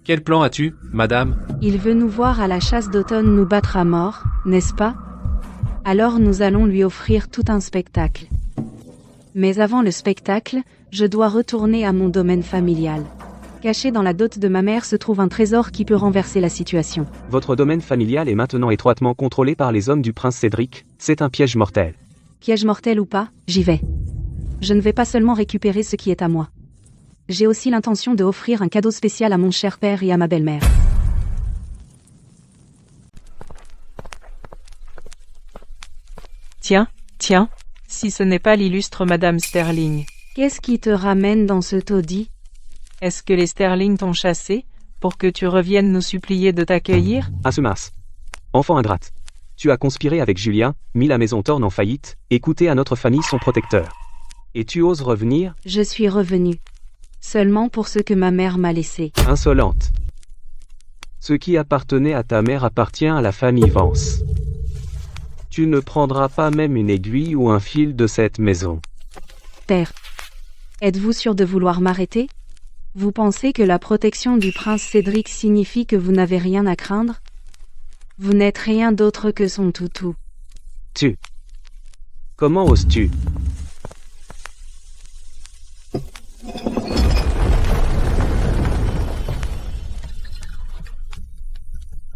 Quel plan as-tu, madame? Il veut nous voir à la chasse d'automne nous battre à mort, n'est-ce pas? Alors nous allons lui offrir tout un spectacle. Mais avant le spectacle, je dois retourner à mon domaine familial. Caché dans la dot de ma mère se trouve un trésor qui peut renverser la situation. Votre domaine familial est maintenant étroitement contrôlé par les hommes du prince Cédric, c'est un piège mortel. Piège mortel ou pas, j'y vais. Je ne vais pas seulement récupérer ce qui est à moi. J'ai aussi l'intention de offrir un cadeau spécial à mon cher père et à ma belle-mère. Tiens, si ce n'est pas l'illustre Madame Sterling. Qu'est-ce qui te ramène dans ce taudis? Est-ce que les Sterling t'ont chassé, pour que tu reviennes nous supplier de t'accueillir? Assemas. Enfant ingrate. Tu as conspiré avec Julien, mis la maison Thorne en faillite, et coûté à notre famille son protecteur. Et tu oses revenir? Je suis revenue. Seulement pour ce que ma mère m'a laissé. Insolente. Ce qui appartenait à ta mère appartient à la famille Vance. Tu ne prendras pas même une aiguille ou un fil de cette maison. Père, êtes-vous sûr de vouloir m'arrêter? Vous pensez que la protection du prince Cédric signifie que vous n'avez rien à craindre? Vous n'êtes rien d'autre que son toutou. Tu. Comment oses-tu?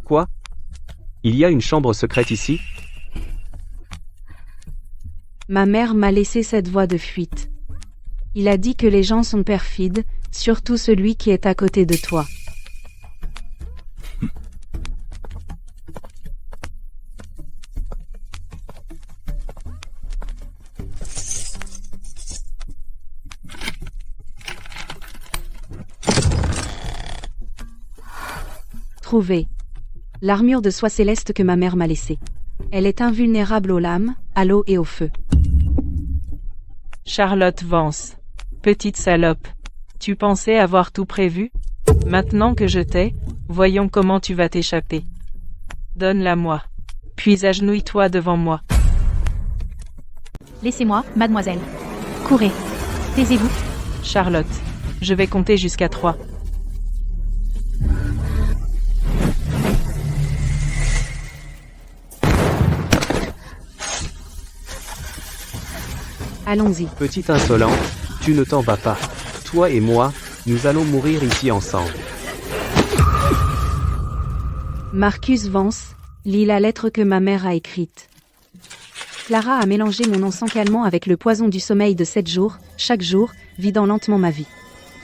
Quoi? Il y a une chambre secrète ici? Ma mère m'a laissé cette voie de fuite. Il a dit que les gens sont perfides, surtout celui qui est à côté de toi. Trouvé. L'armure de soie céleste que ma mère m'a laissée. Elle est invulnérable aux lames, à l'eau et au feu. Charlotte Vance. Petite salope. Tu pensais avoir tout prévu? Maintenant que je t'ai, voyons comment tu vas t'échapper. Donne-la-moi. Puis agenouille-toi devant moi. Laissez-moi, mademoiselle. Courez. Taisez-vous. Charlotte. Je vais compter jusqu'à 3. Allons-y. Petite insolente, tu ne t'en vas pas. Toi et moi, nous allons mourir ici ensemble. Marcus Vance, lis la lettre que ma mère a écrite. Clara a mélangé mon encens calmant avec le poison du sommeil de 7 jours, chaque jour, vidant lentement ma vie.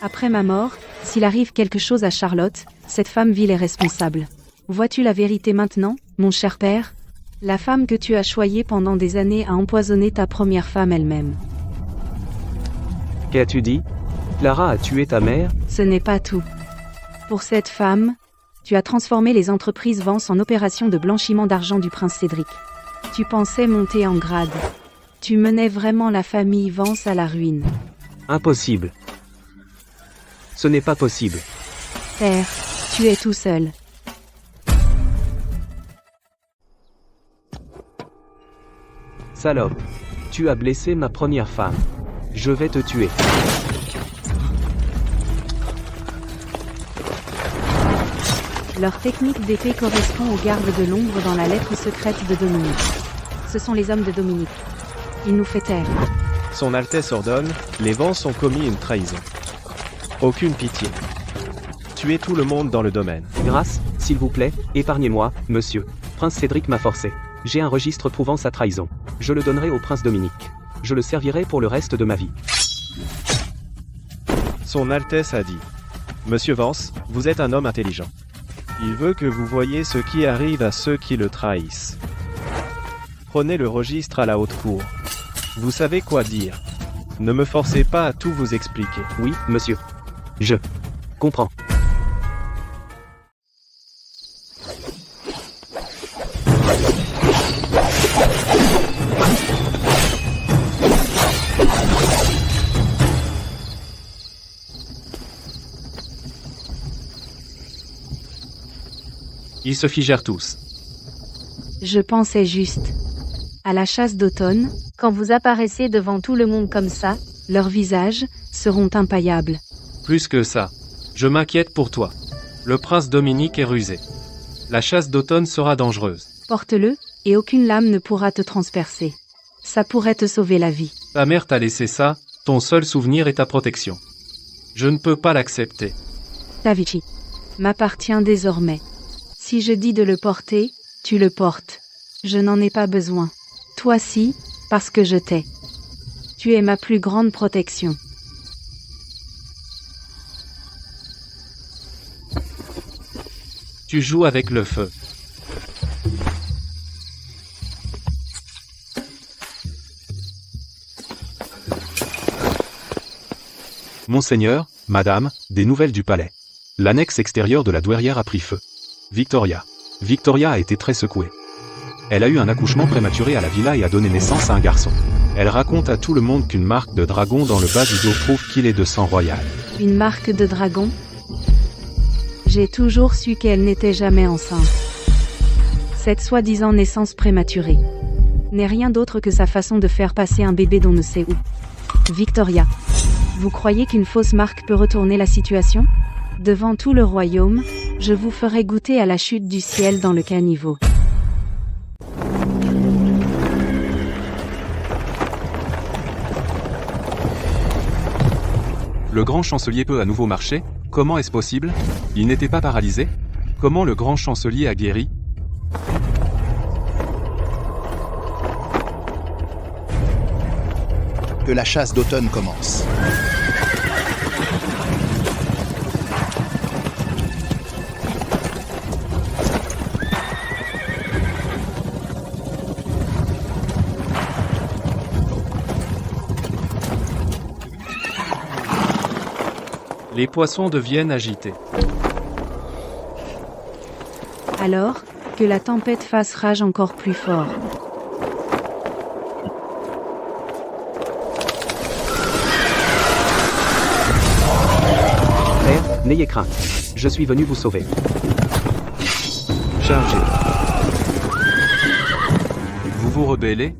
Après ma mort, s'il arrive quelque chose à Charlotte, cette femme vile est responsable. Vois-tu la vérité maintenant, mon cher père? La femme que tu as choyée pendant des années a empoisonné ta première femme elle-même. Qu'as-tu dit? Clara a tué ta mère? Ce n'est pas tout. Pour cette femme, tu as transformé les entreprises Vance en opération de blanchiment d'argent du prince Cédric. Tu pensais monter en grade. Tu menais vraiment la famille Vance à la ruine. Impossible. Ce n'est pas possible. Père, tu es tout seul. Salope. Tu as blessé ma première femme. Je vais te tuer. Leur technique d'épée correspond aux gardes de l'ombre dans la lettre secrète de Dominique. Ce sont les hommes de Dominique. Il nous fait taire. Son Altesse ordonne, les Vance ont commis une trahison. Aucune pitié. Tuez tout le monde dans le domaine. Grâce, s'il vous plaît, épargnez-moi, monsieur. Prince Cédric m'a forcé. J'ai un registre prouvant sa trahison. Je le donnerai au prince Dominique. Je le servirai pour le reste de ma vie. Son Altesse a dit. Monsieur Vance, vous êtes un homme intelligent. Il veut que vous voyiez ce qui arrive à ceux qui le trahissent. Prenez le registre à la haute cour. Vous savez quoi dire. Ne me forcez pas à tout vous expliquer. Oui, monsieur. Je comprends. Ils se figèrent tous. Je pensais juste. À la chasse d'automne, Quand vous apparaissez devant tout le monde comme ça, leurs visages seront impaillables. Plus que ça. Je m'inquiète pour toi. Le prince Dominique est rusé. La chasse d'automne sera dangereuse. Porte-le, et aucune lame ne pourra te transpercer. Ça pourrait te sauver la vie. Ta mère t'a laissé ça, ton seul souvenir est ta protection. Je ne peux pas l'accepter. Tavichi m'appartient désormais. Si je dis de le porter, tu le portes. Je n'en ai pas besoin. Toi si, parce que je t'ai. Tu es ma plus grande protection. Tu joues avec le feu. Monseigneur, Madame, des nouvelles du palais. L'annexe extérieure de la douairière a pris feu. Victoria. Victoria a été très secouée. Elle a eu un accouchement prématuré à la villa et a donné naissance à un garçon. Elle raconte à tout le monde qu'une marque de dragon dans le bas du dos prouve qu'il est de sang royal. Une marque de dragon? J'ai toujours su qu'elle n'était jamais enceinte. Cette soi-disant naissance prématurée n'est rien d'autre que sa façon de faire passer un bébé d'on ne sait où. Victoria. Vous croyez qu'une fausse marque peut retourner la situation? Devant tout le royaume, je vous ferai goûter à la chute du ciel dans le caniveau. Le grand chancelier peut à nouveau marcher? Comment est-ce possible? Il n'était pas paralysé? Comment le grand chancelier a guéri? Que la chasse d'automne commence. Les poissons deviennent agités. Alors, que la tempête fasse rage encore plus fort. Père, n'ayez crainte. Je suis venu vous sauver. Chargez. Vous vous rebellez?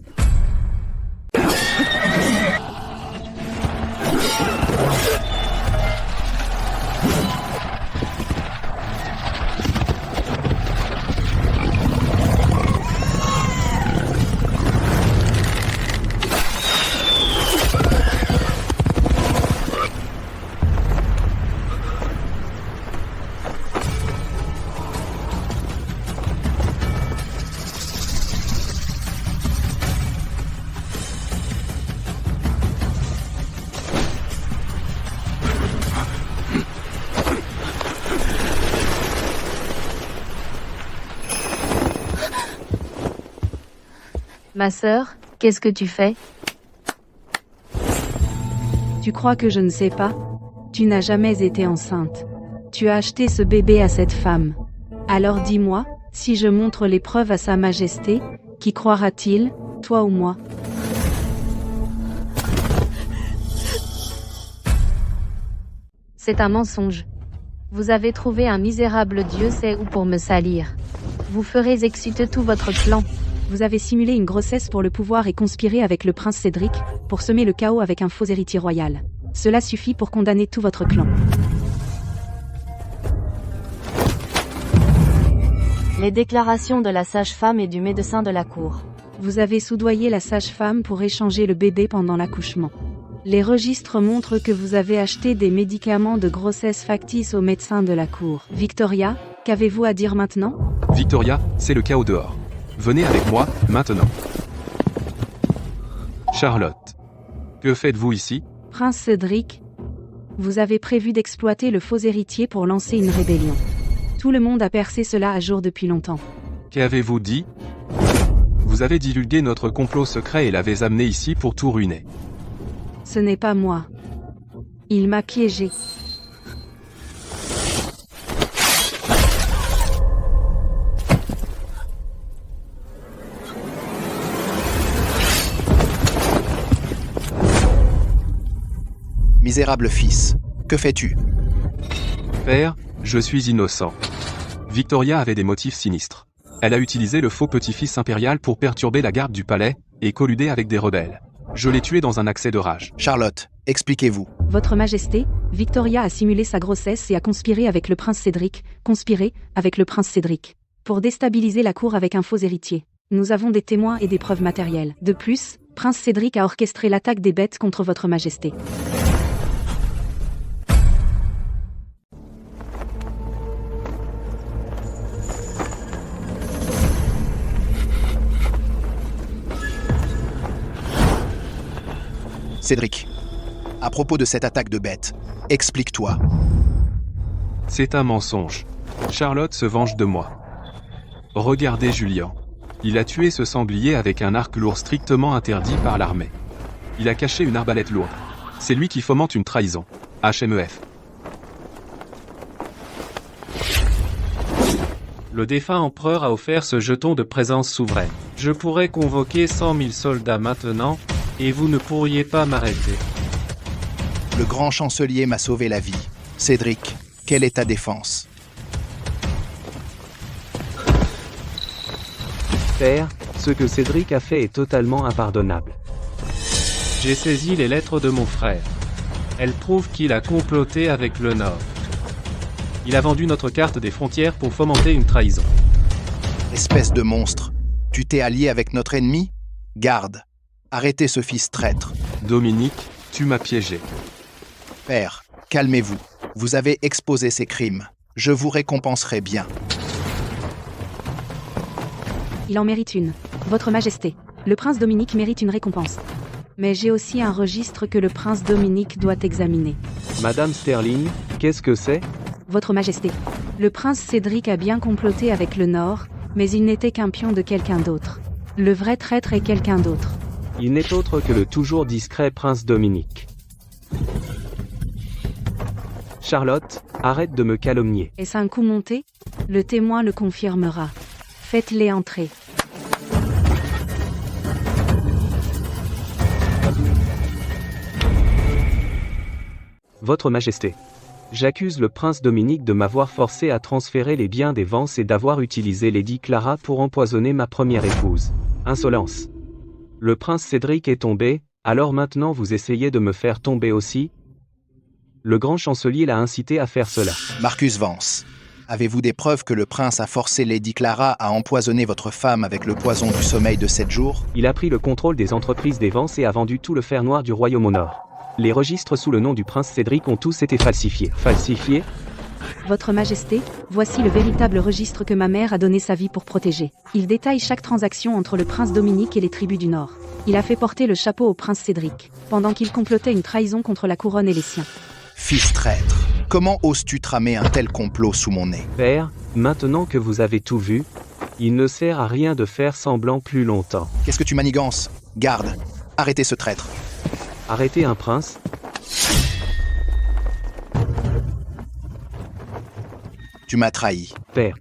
Ma sœur, qu'est-ce que tu fais? Tu crois que je ne sais pas? Tu n'as jamais été enceinte. Tu as acheté ce bébé à cette femme. Alors dis-moi, si je montre les preuves à Sa Majesté, qui croira-t-il, toi ou moi? C'est un mensonge. Vous avez trouvé un misérable Dieu sait où pour me salir. Vous ferez exécuter tout votre plan. Vous avez simulé une grossesse pour le pouvoir et conspiré avec le prince Cédric, pour semer le chaos avec un faux héritier royal. Cela suffit pour condamner tout votre clan. Les déclarations de la sage-femme et du médecin de la cour. Vous avez soudoyé la sage-femme pour échanger le bébé pendant l'accouchement. Les registres montrent que vous avez acheté des médicaments de grossesse factices aux médecins de la cour. Victoria, qu'avez-vous à dire maintenant? Victoria, c'est le chaos dehors. Venez avec moi, maintenant. Charlotte. Que faites-vous ici? Prince Cédric, vous avez prévu d'exploiter le faux héritier pour lancer une rébellion. Tout le monde a percé cela à jour depuis longtemps. Qu'avez-vous dit? Vous avez divulgué notre complot secret et l'avez amené ici pour tout ruiner. Ce n'est pas moi. Il m'a piégé. Misérable fils, que fais-tu? Père, je suis innocent. Victoria avait des motifs sinistres. Elle a utilisé le faux petit-fils impérial pour perturber la garde du palais et colluder avec des rebelles. Je l'ai tué dans un accès de rage. Charlotte, expliquez-vous. Votre Majesté, Victoria a simulé sa grossesse et a conspiré avec le prince Cédric, pour déstabiliser la cour avec un faux héritier. Nous avons des témoins et des preuves matérielles. De plus, prince Cédric a orchestré l'attaque des bêtes contre votre Majesté. Cédric, à propos de cette attaque de bêtes, explique-toi. C'est un mensonge. Charlotte se venge de moi. Regardez Julian. Il a tué ce sanglier avec un arc lourd strictement interdit par l'armée. Il a caché une arbalète lourde. C'est lui qui fomente une trahison. HMEF. Le défunt empereur a offert ce jeton de présence souveraine. Je pourrais convoquer 100 000 soldats maintenant, et vous ne pourriez pas m'arrêter. Le grand chancelier m'a sauvé la vie. Cédric, quelle est ta défense? Père, ce que Cédric a fait est totalement impardonnable. J'ai saisi les lettres de mon frère. Elles prouvent qu'il a comploté avec le Nord. Il a vendu notre carte des frontières pour fomenter une trahison. Espèce de monstre, tu t'es allié avec notre ennemi? Garde, arrêtez ce fils traître. Dominique, tu m'as piégé. Père, calmez-vous. Vous avez exposé ces crimes. Je vous récompenserai bien. Il en mérite une. Votre Majesté, le prince Dominique mérite une récompense. Mais j'ai aussi un registre que le prince Dominique doit examiner. Madame Sterling, qu'est-ce que c'est? Votre Majesté, le prince Cédric a bien comploté avec le Nord, mais il n'était qu'un pion de quelqu'un d'autre. Le vrai traître est quelqu'un d'autre. Il n'est autre que le toujours discret prince Dominique. Charlotte, arrête de me calomnier. Est-ce un coup monté? Le témoin le confirmera. Faites-les entrer. Votre Majesté, j'accuse le prince Dominique de m'avoir forcé à transférer les biens des Vance et d'avoir utilisé Lady Clara pour empoisonner ma première épouse. Insolence. Le prince Cédric est tombé, alors maintenant vous essayez de me faire tomber aussi? Le grand chancelier l'a incité à faire cela. Marcus Vance, avez-vous des preuves que le prince a forcé Lady Clara à empoisonner votre femme avec le poison du sommeil de 7 jours? Il a pris le contrôle des entreprises des Vance et a vendu tout le fer noir du royaume au nord. Les registres sous le nom du prince Cédric ont tous été falsifiés. Falsifiés? Votre Majesté, voici le véritable registre que ma mère a donné sa vie pour protéger. Il détaille chaque transaction entre le prince Dominique et les tribus du Nord. Il a fait porter le chapeau au prince Cédric, pendant qu'il complotait une trahison contre la couronne et les siens. Fils traître, comment oses-tu tramer un tel complot sous mon nez? Père, maintenant que vous avez tout vu, il ne sert à rien de faire semblant plus longtemps. Qu'est-ce que tu manigances? Garde, arrêtez ce traître. Arrêtez un prince? Tu m'as trahi. Père,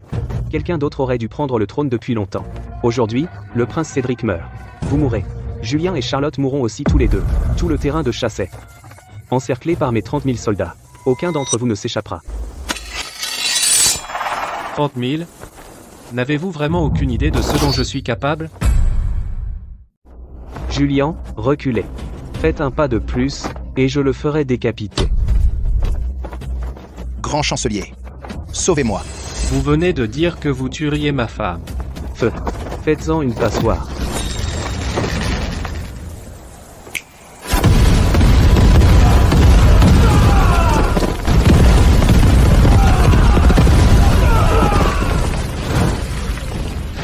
quelqu'un d'autre aurait dû prendre le trône depuis longtemps. Aujourd'hui, le prince Cédric meurt. Vous mourrez. Julien et Charlotte mourront aussi tous les deux. Tout le terrain de chasse est encerclé par mes 30 000 soldats. Aucun d'entre vous ne s'échappera. 30 000? N'avez-vous vraiment aucune idée de ce dont je suis capable? Julien, reculez. Faites un pas de plus, et je le ferai décapiter. Grand chancelier, sauvez-moi. Vous venez de dire que vous tueriez ma femme. Feu. Faites-en une passoire.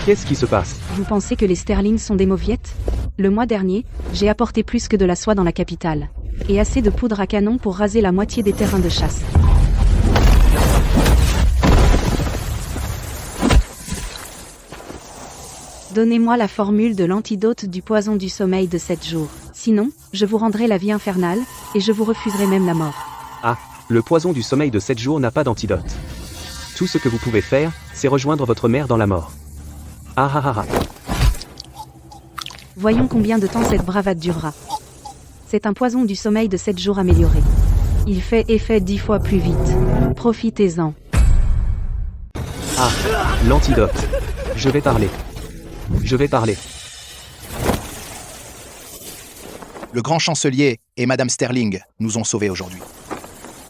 Qu'est-ce qui se passe? Vous pensez que les Sterling sont des mauviettes? Le mois dernier, j'ai apporté plus que de la soie dans la capitale. Et assez de poudre à canon pour raser la moitié des terrains de chasse. Donnez-moi la formule de l'antidote du poison du sommeil de 7 jours. Sinon, je vous rendrai la vie infernale, et je vous refuserai même la mort. Ah, le poison du sommeil de 7 jours n'a pas d'antidote. Tout ce que vous pouvez faire, c'est rejoindre votre mère dans la mort. Ah ah ah ah. Voyons combien de temps cette bravade durera. C'est un poison du sommeil de 7 jours amélioré. Il fait effet 10 fois plus vite. Profitez-en. Ah, l'antidote. Je vais parler. Je vais parler. Le grand chancelier et Madame Sterling nous ont sauvés aujourd'hui.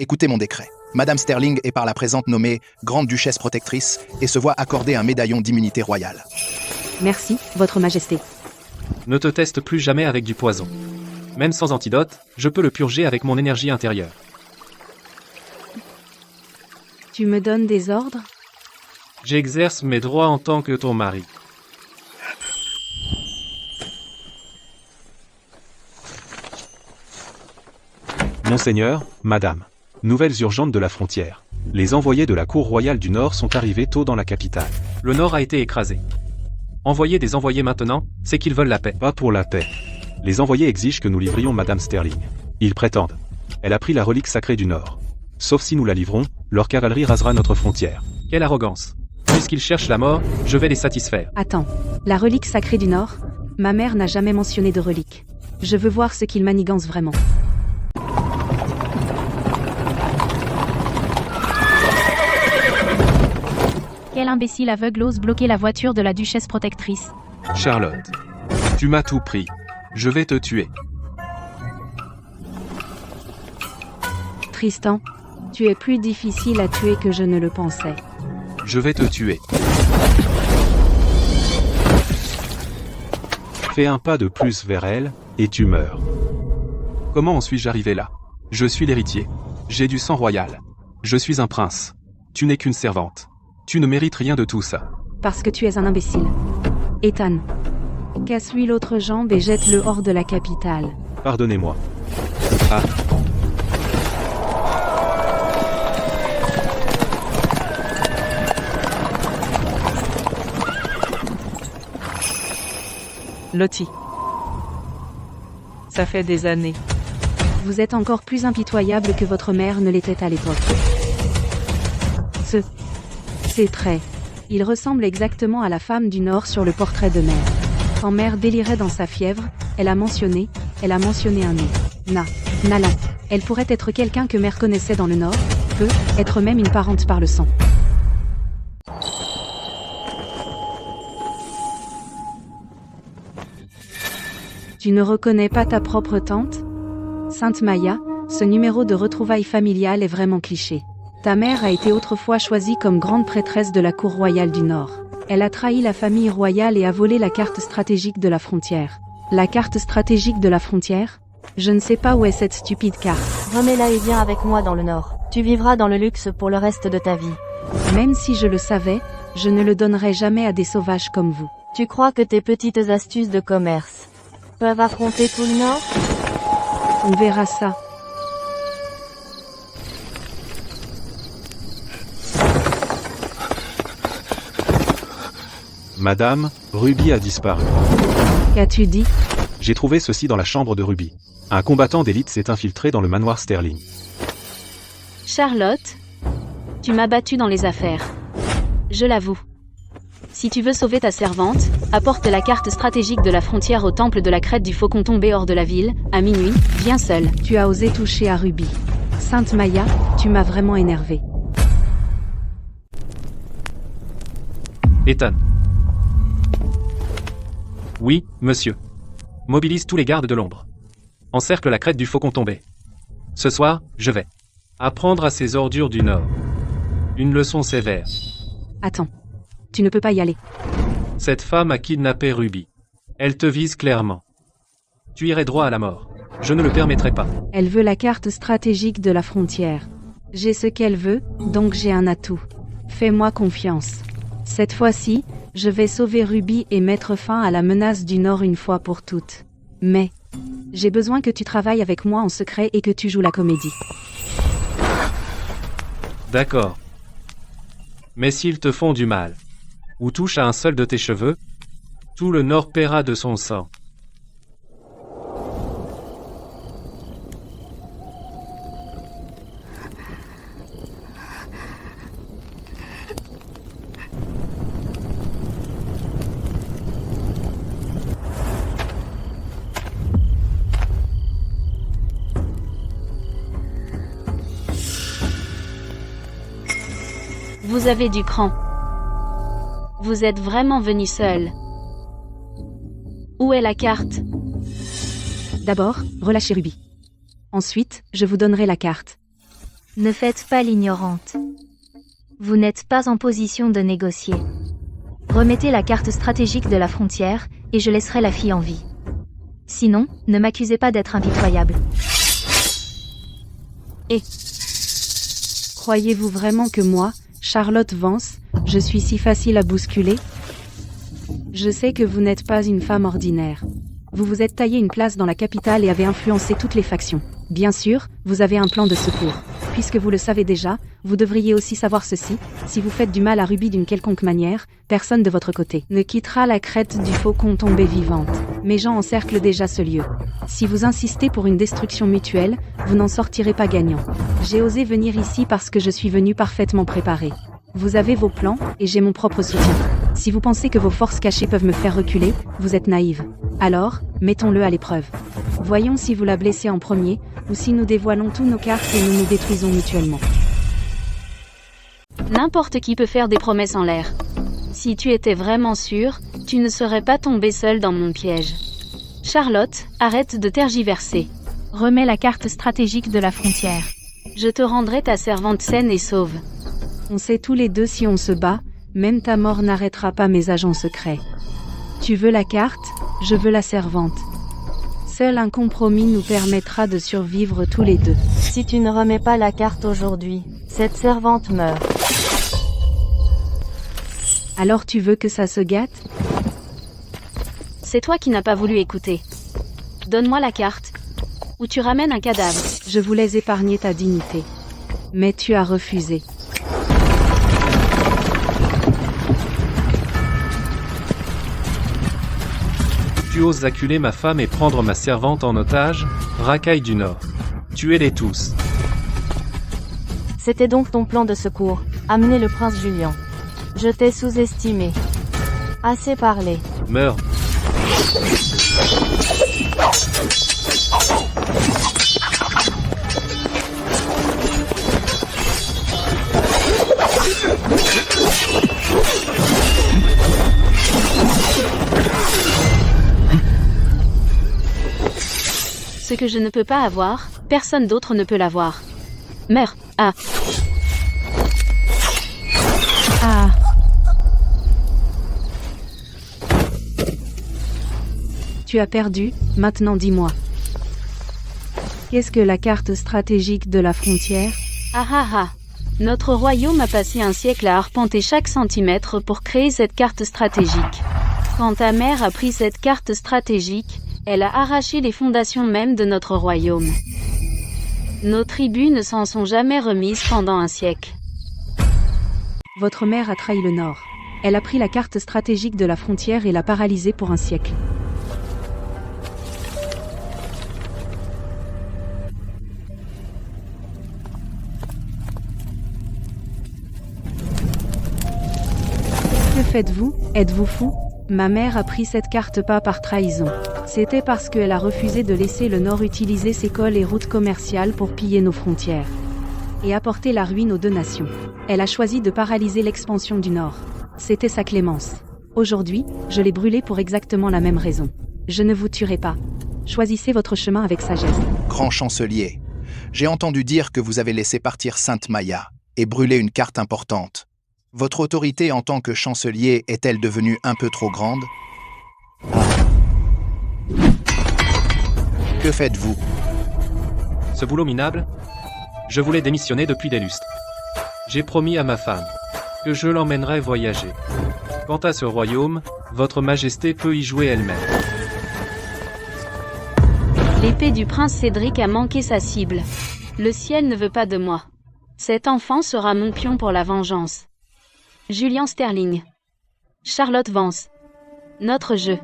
Écoutez mon décret. Madame Sterling est par la présente nommée Grande Duchesse Protectrice et se voit accorder un médaillon d'immunité royale. Merci, Votre Majesté. Ne te teste plus jamais avec du poison. Même sans antidote, je peux le purger avec mon énergie intérieure. Tu me donnes des ordres? J'exerce mes droits en tant que ton mari. Monseigneur, Madame. Nouvelles urgentes de la frontière. Les envoyés de la cour royale du Nord sont arrivés tôt dans la capitale. Le Nord a été écrasé. Envoyer des envoyés maintenant, c'est qu'ils veulent la paix. Pas pour la paix. Les envoyés exigent que nous livrions Madame Sterling. Ils prétendent. Elle a pris la relique sacrée du Nord. Sauf si nous la livrons, leur cavalerie rasera notre frontière. Quelle arrogance. Puisqu'ils cherchent la mort, je vais les satisfaire. Attends. La relique sacrée du Nord? Ma mère n'a jamais mentionné de relique. Je veux voir ce qu'ils manigancent vraiment. Quel imbécile aveugle ose bloquer la voiture de la Duchesse Protectrice. Charlotte. Tu m'as tout pris. Je vais te tuer. Tristan, tu es plus difficile à tuer que je ne le pensais. Je vais te tuer. Fais un pas de plus vers elle, et tu meurs. Comment en suis-je arrivé là? Je suis l'héritier. J'ai du sang royal. Je suis un prince. Tu n'es qu'une servante. Tu ne mérites rien de tout ça. Parce que tu es un imbécile. Ethan, casse-lui l'autre jambe et jette-le hors de la capitale. Pardonnez-moi. Ah. Lottie. Ça fait des années. Vous êtes encore plus impitoyable que votre mère ne l'était à l'époque. Ces traits. Il ressemble exactement à la femme du Nord sur le portrait de mère. Quand mère délirait dans sa fièvre, elle a mentionné un nez. Nala. Elle pourrait être quelqu'un que mère connaissait dans le Nord, peut être même une parente par le sang. Tu ne reconnais pas ta propre tante? Sainte Maya, ce numéro de retrouvailles familiales est vraiment cliché. Ta mère a été autrefois choisie comme grande prêtresse de la cour royale du Nord. Elle a trahi la famille royale et a volé la carte stratégique de la frontière. La carte stratégique de la frontière? Je ne sais pas où est cette stupide carte. Remets-la et viens avec moi dans le Nord. Tu vivras dans le luxe pour le reste de ta vie. Même si je le savais, je ne le donnerai jamais à des sauvages comme vous. Tu crois que tes petites astuces de commerce peuvent affronter tout le Nord? On verra ça. Madame, Ruby a disparu. Qu'as-tu dit? J'ai trouvé ceci dans la chambre de Ruby. Un combattant d'élite s'est infiltré dans le manoir Sterling. Charlotte, tu m'as battu dans les affaires. Je l'avoue. Si tu veux sauver ta servante, apporte la carte stratégique de la frontière au temple de la crête du Faucon tombé hors de la ville, à minuit, viens seul. Tu as osé toucher à Ruby. Sainte Maya, tu m'as vraiment énervé. Ethan. Oui, monsieur. Mobilise tous les gardes de l'ombre. Encercle la crête du Faucon tombé. Ce soir, je vais apprendre à ces ordures du Nord une leçon sévère. Attends. Tu ne peux pas y aller. Cette femme a kidnappé Ruby. Elle te vise clairement. Tu irais droit à la mort. Je ne le permettrai pas. Elle veut la carte stratégique de la frontière. J'ai ce qu'elle veut, donc j'ai un atout. Fais-moi confiance. Cette fois-ci, je vais sauver Ruby et mettre fin à la menace du Nord une fois pour toutes. Mais, j'ai besoin que tu travailles avec moi en secret et que tu joues la comédie. D'accord. Mais s'ils te font du mal, ou touchent à un seul de tes cheveux, tout le Nord paiera de son sang. Vous avez du cran. Vous êtes vraiment venu seul. Où est la carte? D'abord, relâchez Ruby. Ensuite, je vous donnerai la carte. Ne faites pas l'ignorante. Vous n'êtes pas en position de négocier. Remettez la carte stratégique de la frontière, et je laisserai la fille en vie. Sinon, ne m'accusez pas d'être impitoyable. Et croyez-vous vraiment que moi, Charlotte Vance, je suis si facile à bousculer? Je sais que vous n'êtes pas une femme ordinaire. Vous vous êtes taillé une place dans la capitale et avez influencé toutes les factions. Bien sûr, vous avez un plan de secours. Puisque vous le savez déjà, vous devriez aussi savoir ceci, si vous faites du mal à Ruby d'une quelconque manière, personne de votre côté ne quittera la crête du faucon tombée vivante. Mes gens encerclent déjà ce lieu. Si vous insistez pour une destruction mutuelle, vous n'en sortirez pas gagnant. J'ai osé venir ici parce que je suis venu parfaitement préparé. Vous avez vos plans, et j'ai mon propre soutien. Si vous pensez que vos forces cachées peuvent me faire reculer, vous êtes naïve. Alors, mettons-le à l'épreuve. Voyons si vous la blessez en premier, ou si nous dévoilons tous nos cartes et nous nous détruisons mutuellement. N'importe qui peut faire des promesses en l'air. Si tu étais vraiment sûr, tu ne serais pas tombé seul dans mon piège. Charlotte, arrête de tergiverser. Remets la carte stratégique de la frontière. Je te rendrai ta servante saine et sauve. On sait tous les deux si on se bat, même ta mort n'arrêtera pas mes agents secrets. Tu veux la carte, je veux la servante. Seul un compromis nous permettra de survivre tous les deux. Si tu ne remets pas la carte aujourd'hui, cette servante meurt. Alors tu veux que ça se gâte? C'est toi qui n'as pas voulu écouter. Donne-moi la carte, ou tu ramènes un cadavre. Je voulais épargner ta dignité. Mais tu as refusé. Tu oses acculer ma femme et prendre ma servante en otage, racaille du Nord. Tuez-les tous. C'était donc ton plan de secours, amener le prince Julian. Je t'ai sous-estimé. Assez parlé. Meurs. Ce que je ne peux pas avoir, personne d'autre ne peut l'avoir. Meurs. Ah. Ah. Tu as perdu, maintenant dis-moi. Qu'est-ce que la carte stratégique de la frontière? Ah ah ah. Notre royaume a passé un siècle à arpenter chaque centimètre pour créer cette carte stratégique. Quand ta mère a pris cette carte stratégique, elle a arraché les fondations même de notre royaume. Nos tribus ne s'en sont jamais remises pendant un siècle. Votre mère a trahi le Nord. Elle a pris la carte stratégique de la frontière et l'a paralysée pour un siècle. Que faites-vous? Êtes-vous fou? Ma mère a pris cette carte pas par trahison. C'était parce qu'elle a refusé de laisser le Nord utiliser ses cols et routes commerciales pour piller nos frontières et apporter la ruine aux deux nations. Elle a choisi de paralyser l'expansion du Nord. C'était sa clémence. Aujourd'hui, je l'ai brûlée pour exactement la même raison. Je ne vous tuerai pas. Choisissez votre chemin avec sagesse. Grand chancelier, j'ai entendu dire que vous avez laissé partir Sainte Maya et brûlé une carte importante. Votre autorité en tant que chancelier est-elle devenue un peu trop grande? Que faites-vous? Ce boulot minable? Je voulais démissionner depuis des lustres. J'ai promis à ma femme que je l'emmènerai voyager. Quant à ce royaume, votre majesté peut y jouer elle-même. L'épée du prince Cédric a manqué sa cible. Le ciel ne veut pas de moi. Cet enfant sera mon pion pour la vengeance. Julian Sterling. Charlotte Vance. Notre jeu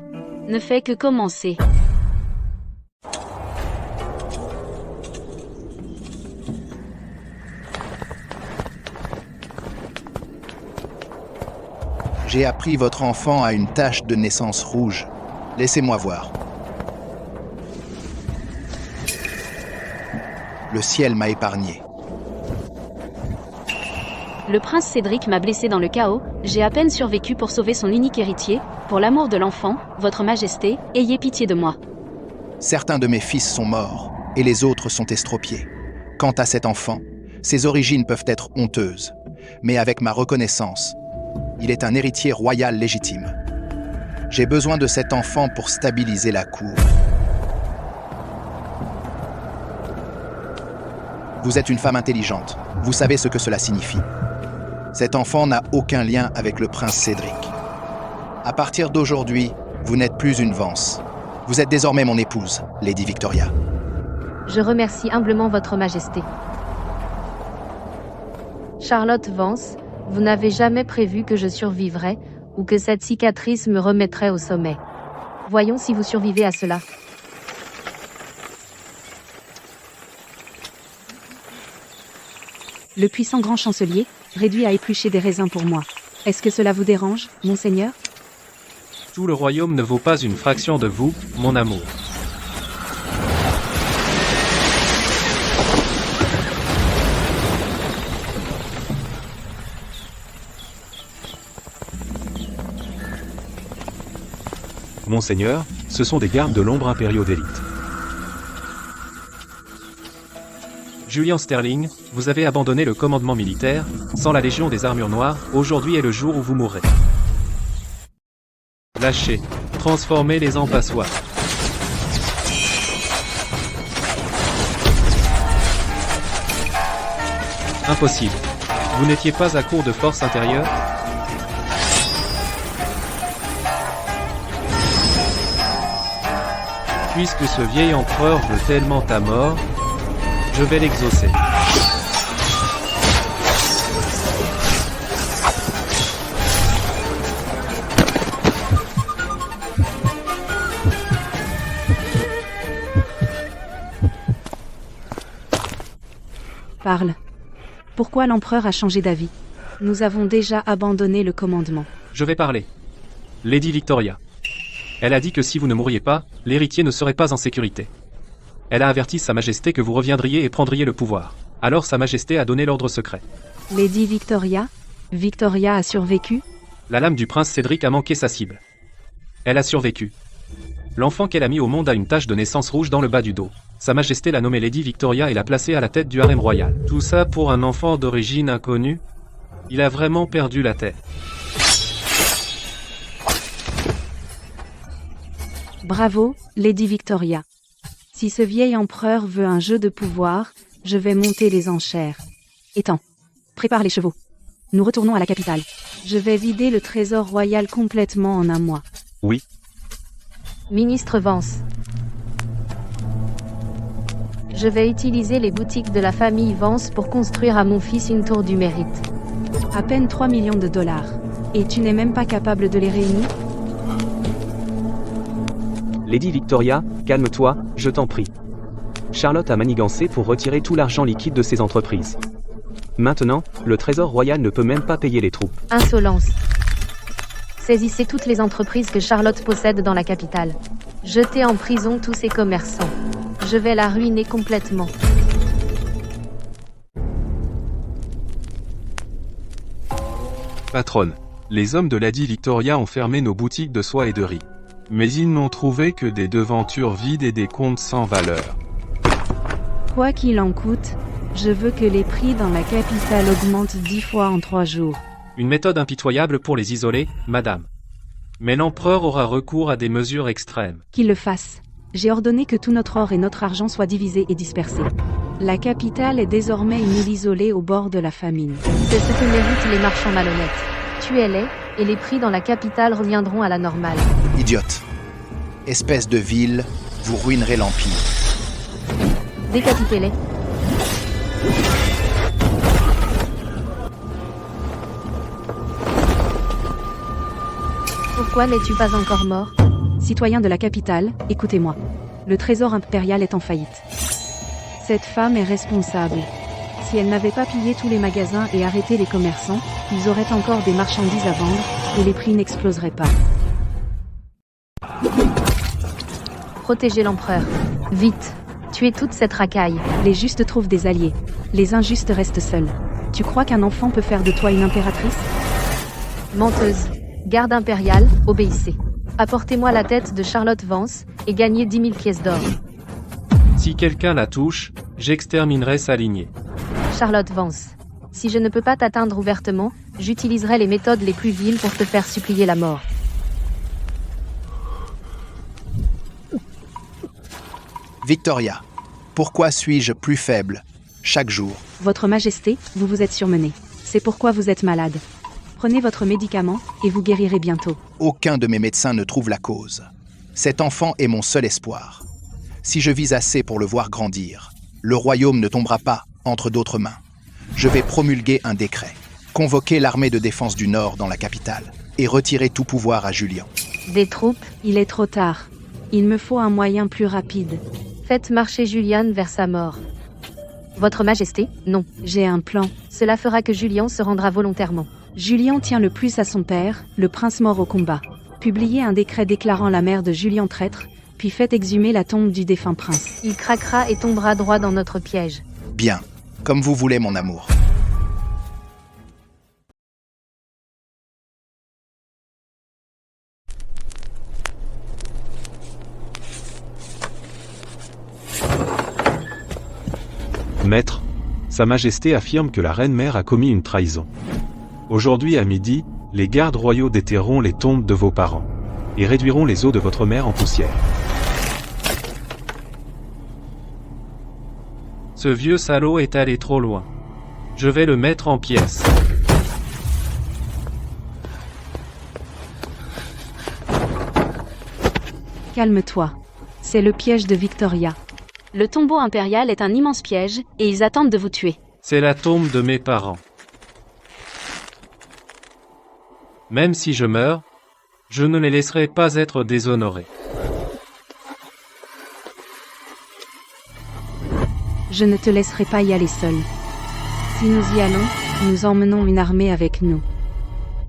ne fait que commencer. J'ai appris votre enfant a une tache de naissance rouge. Laissez-moi voir. Le ciel m'a épargné. Le prince Cédric m'a blessé dans le chaos, j'ai à peine survécu pour sauver son unique héritier. Pour l'amour de l'enfant, votre majesté, ayez pitié de moi. Certains de mes fils sont morts, et les autres sont estropiés. Quant à cet enfant, ses origines peuvent être honteuses, mais avec ma reconnaissance, il est un héritier royal légitime. J'ai besoin de cet enfant pour stabiliser la cour. Vous êtes une femme intelligente, vous savez ce que cela signifie. Cet enfant n'a aucun lien avec le prince Cédric. À partir d'aujourd'hui, vous n'êtes plus une Vance. Vous êtes désormais mon épouse, Lady Victoria. Je remercie humblement votre majesté. Charlotte Vance, vous n'avez jamais prévu que je survivrais ou que cette cicatrice me remettrait au sommet. Voyons si vous survivez à cela. Le puissant grand chancelier, réduit à éplucher des raisins pour moi. Est-ce que cela vous dérange, monseigneur? Tout le royaume ne vaut pas une fraction de vous, mon amour. Monseigneur, ce sont des gardes de l'ombre impériaux d'élite. Julian Sterling, vous avez abandonné le commandement militaire, sans la Légion des Armures Noires, aujourd'hui est le jour où vous mourrez. Lâchez, transformez-les en passoires. Impossible. Vous n'étiez pas à court de force intérieure? Puisque ce vieil empereur veut tellement ta mort, je vais l'exaucer. Parle. Pourquoi l'empereur a changé d'avis? Nous avons déjà abandonné le commandement. Je vais parler. Lady Victoria. Elle a dit que si vous ne mourriez pas, l'héritier ne serait pas en sécurité. Elle a averti Sa Majesté que vous reviendriez et prendriez le pouvoir. Alors Sa Majesté a donné l'ordre secret. Lady Victoria? Victoria a survécu? La lame du prince Cédric a manqué sa cible. Elle a survécu. L'enfant qu'elle a mis au monde a une tache de naissance rouge dans le bas du dos. Sa Majesté l'a nommée Lady Victoria et l'a placée à la tête du harem royal. Tout ça pour un enfant d'origine inconnue? Il a vraiment perdu la tête. Bravo, Lady Victoria. Si ce vieil empereur veut un jeu de pouvoir, je vais monter les enchères. Étant, prépare les chevaux. Nous retournons à la capitale. Je vais vider le trésor royal complètement en un mois. Oui. Ministre Vance. Je vais utiliser les boutiques de la famille Vance pour construire à mon fils une tour du mérite. À peine 3 millions de dollars. Et tu n'es même pas capable de les réunir? Lady Victoria, calme-toi, je t'en prie. Charlotte a manigancé pour retirer tout l'argent liquide de ses entreprises. Maintenant, le trésor royal ne peut même pas payer les troupes. Insolence. Saisissez toutes les entreprises que Charlotte possède dans la capitale. Jetez en prison tous ces commerçants. Je vais la ruiner complètement. Patronne, les hommes de Lady Victoria ont fermé nos boutiques de soie et de riz. Mais ils n'ont trouvé que des devantures vides et des comptes sans valeur. Quoi qu'il en coûte, je veux que les prix dans la capitale augmentent 10 fois en 3 jours. Une méthode impitoyable pour les isoler, madame. Mais l'empereur aura recours à des mesures extrêmes. Qu'il le fasse. J'ai ordonné que tout notre or et notre argent soient divisés et dispersés. La capitale est désormais une île isolée au bord de la famine. C'est ce que méritent les marchands malhonnêtes. Tuez-les, et les prix dans la capitale reviendront à la normale. Idiote. Espèce de ville, vous ruinerez l'Empire. Décapitez-les. Pourquoi n'es-tu pas encore mort? Citoyens de la capitale, écoutez-moi. Le trésor impérial est en faillite. Cette femme est responsable. Si elle n'avait pas pillé tous les magasins et arrêté les commerçants, ils auraient encore des marchandises à vendre, et les prix n'exploseraient pas. Protégez l'empereur. Vite. Tuez toute cette racaille. Les justes trouvent des alliés. Les injustes restent seuls. Tu crois qu'un enfant peut faire de toi une impératrice? Menteuse. Garde impériale, obéissez. Apportez-moi la tête de Charlotte Vance, et gagnez 10 000 pièces d'or. Si quelqu'un la touche, j'exterminerai sa lignée. Charlotte Vance. Si je ne peux pas t'atteindre ouvertement, j'utiliserai les méthodes les plus viles pour te faire supplier la mort. Victoria, pourquoi suis-je plus faible chaque jour? Votre Majesté, vous vous êtes surmenée. C'est pourquoi vous êtes malade. Prenez votre médicament, et vous guérirez bientôt. Aucun de mes médecins ne trouve la cause. Cet enfant est mon seul espoir. Si je vis assez pour le voir grandir, le royaume ne tombera pas entre d'autres mains. Je vais promulguer un décret, convoquer l'armée de défense du Nord dans la capitale, et retirer tout pouvoir à Julian. Des troupes, Il est trop tard. Il me faut un moyen plus rapide. faites marcher Julian vers sa mort. Votre Majesté, non. J'ai un plan. Cela fera que Julian se rendra volontairement. Julian tient le plus à son père, le prince mort au combat. Publiez un décret déclarant la mère de Julian traître, puis faites exhumer la tombe du défunt prince. Il craquera et tombera droit dans notre piège. Bien, comme vous voulez mon amour. Maître, Sa Majesté affirme que la reine-mère a commis une trahison. Aujourd'hui à midi, les gardes royaux déterreront les tombes de vos parents et réduiront les os de votre mère en poussière. Ce vieux salaud est allé trop loin. Je vais le mettre en pièces. Calme-toi. C'est le piège de Victoria. Le tombeau impérial est un immense piège, et ils attendent de vous tuer. C'est la tombe de mes parents. Même si je meurs, je ne les laisserai pas être déshonorés. Je ne te laisserai pas y aller seul. Si nous y allons, nous emmenons une armée avec nous.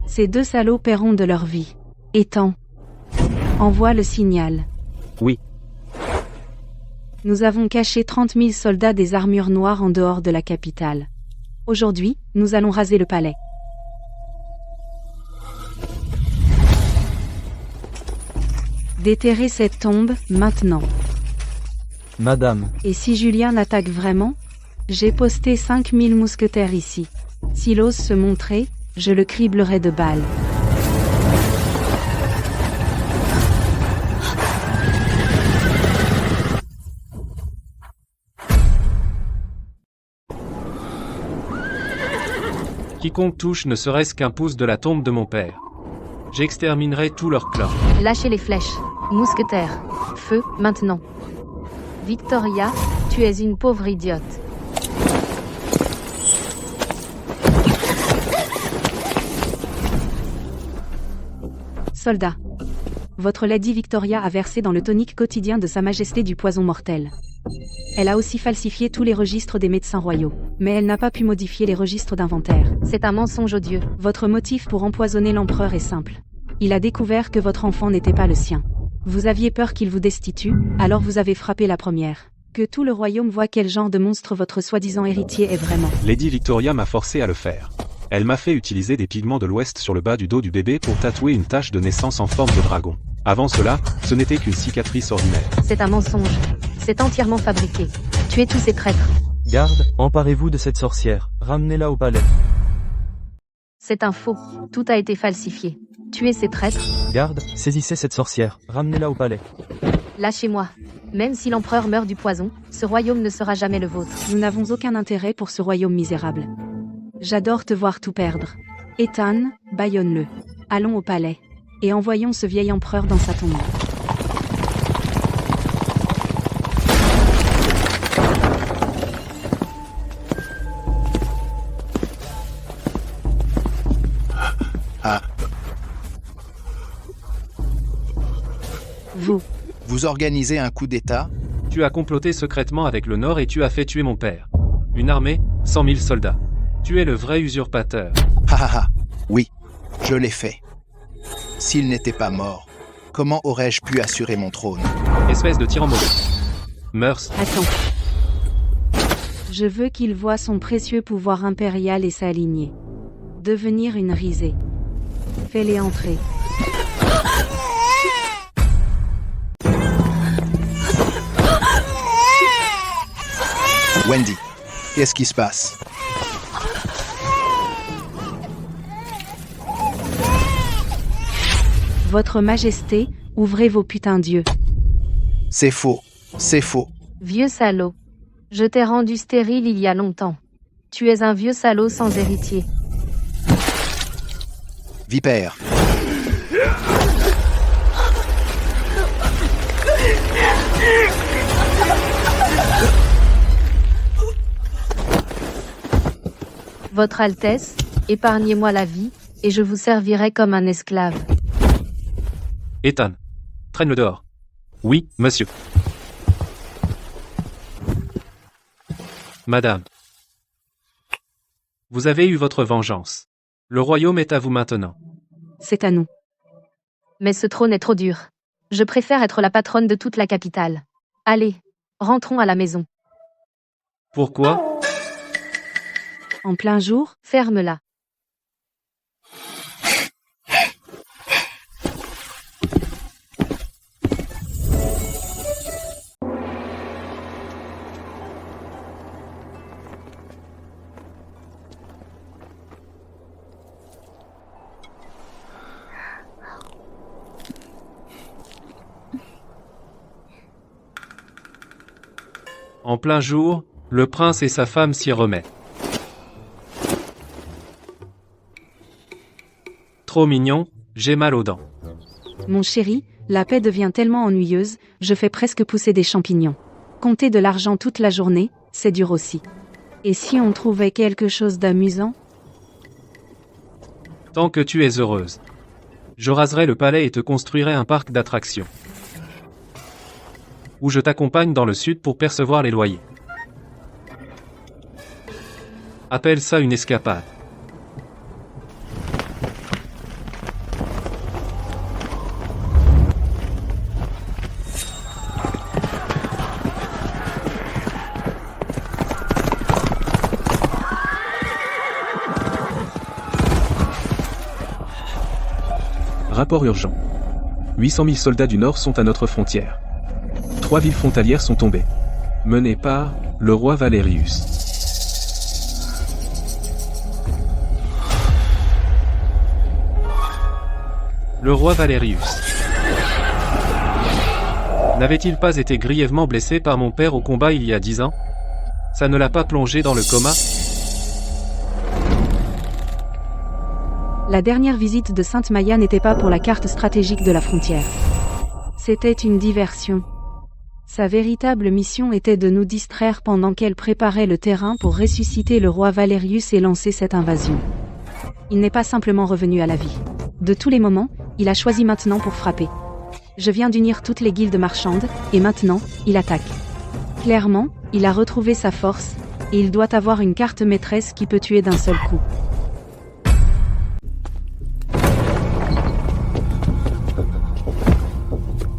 Ces deux salauds paieront de leur vie. Ethan, envoie le signal. Oui. Nous avons caché 30 000 soldats des armures noires en dehors de la capitale. Aujourd'hui, nous allons raser le palais. Déterrez cette tombe, maintenant. Madame, Et si Julien attaque vraiment? J'ai posté 5000 mousquetaires ici. S'il ose se montrer, je le criblerai de balles. Quiconque touche ne serait-ce qu'un pouce de la tombe de mon père. J'exterminerai tout leur clan. Lâchez les flèches. Mousquetaires. Feu, maintenant. Victoria, tu es une pauvre idiote. Soldats. Votre Lady Victoria a versé dans le tonique quotidien de Sa Majesté du poison mortel. Elle a aussi falsifié tous les registres des médecins royaux. Mais elle n'a pas pu modifier les registres d'inventaire. C'est un mensonge odieux. Votre motif pour empoisonner l'empereur est simple. Il a découvert que votre enfant n'était pas le sien. Vous aviez peur qu'il vous destitue, alors vous avez frappé la première. Que tout le royaume voit quel genre de monstre votre soi-disant héritier est vraiment. Lady Victoria m'a forcé à le faire. Elle m'a fait utiliser des pigments de l'Ouest sur le bas du dos du bébé pour tatouer une tache de naissance en forme de dragon. Avant cela, ce n'était qu'une cicatrice ordinaire. C'est un mensonge. C'est entièrement fabriqué. Tuez tous ces traîtres. garde, emparez-vous de cette sorcière, ramenez-la au palais. C'est un faux. Tout a été falsifié. Tuez ces traîtres. Garde, saisissez cette sorcière, ramenez-la au palais. Lâchez-moi. Même si l'empereur meurt du poison, ce royaume ne sera jamais le vôtre. Nous n'avons aucun intérêt pour ce royaume misérable. J'adore te voir tout perdre. Ethan, bâillonne-le. Allons au palais. Et envoyons ce vieil empereur dans sa tombe. Ah, vous organisez un coup d'État? Tu as comploté secrètement avec le Nord et tu as fait tuer mon père. Une armée, 100 000 soldats. Tu es le vrai usurpateur. Ha ha ha. Oui, je l'ai fait. S'il n'était pas mort, comment aurais-je pu assurer mon trône? Espèce de tyran mauvais. Meurs. Attends. Je veux qu'il voie son précieux pouvoir impérial et sa lignée devenir une risée. Fais-les entrer. Wendy, qu'est-ce qui se passe? Votre Majesté, ouvrez vos putains d'yeux. C'est faux. C'est faux. Vieux salaud. Je t'ai rendu stérile il y a longtemps. Tu es un vieux salaud sans héritier. Vipère. Votre Altesse, épargnez-moi la vie, et je vous servirai comme un esclave. Ethan. Traîne-le dehors. Oui, monsieur. Madame. Vous avez eu votre vengeance. Le royaume est à vous maintenant. C'est à nous. Mais ce trône est trop dur. Je préfère être la patronne de toute la capitale. Allez, rentrons à la maison. Pourquoi? En plein jour, ferme-la. En plein jour, le prince et sa femme s'y remettent. Trop mignon, j'ai mal aux dents. Mon chéri, la paix devient tellement ennuyeuse, je fais presque pousser des champignons. Compter de l'argent toute la journée, c'est dur aussi. Et si on trouvait quelque chose d'amusant? Tant que tu es heureuse. Je raserai le palais et te construirai un parc d'attractions. Ou je t'accompagne dans le sud pour percevoir les loyers. Appelle ça une escapade. Rapport urgent. 800 000 soldats du Nord sont à notre frontière. 3 villes frontalières sont tombées. Menées par le roi Valerius. Le roi Valerius. N'avait-il pas été grièvement blessé par mon père au combat il y a 10 ans? Ça ne l'a pas plongé dans le coma? La dernière visite de Sainte Maya n'était pas pour la carte stratégique de la frontière. C'était une diversion. Sa véritable mission était de nous distraire pendant qu'elle préparait le terrain pour ressusciter le roi Valerius et lancer cette invasion. Il n'est pas simplement revenu à la vie. De tous les moments, il a choisi maintenant pour frapper. Je viens d'unir toutes les guildes marchandes, et maintenant, il attaque. Clairement, il a retrouvé sa force, et il doit avoir une carte maîtresse qui peut tuer d'un seul coup.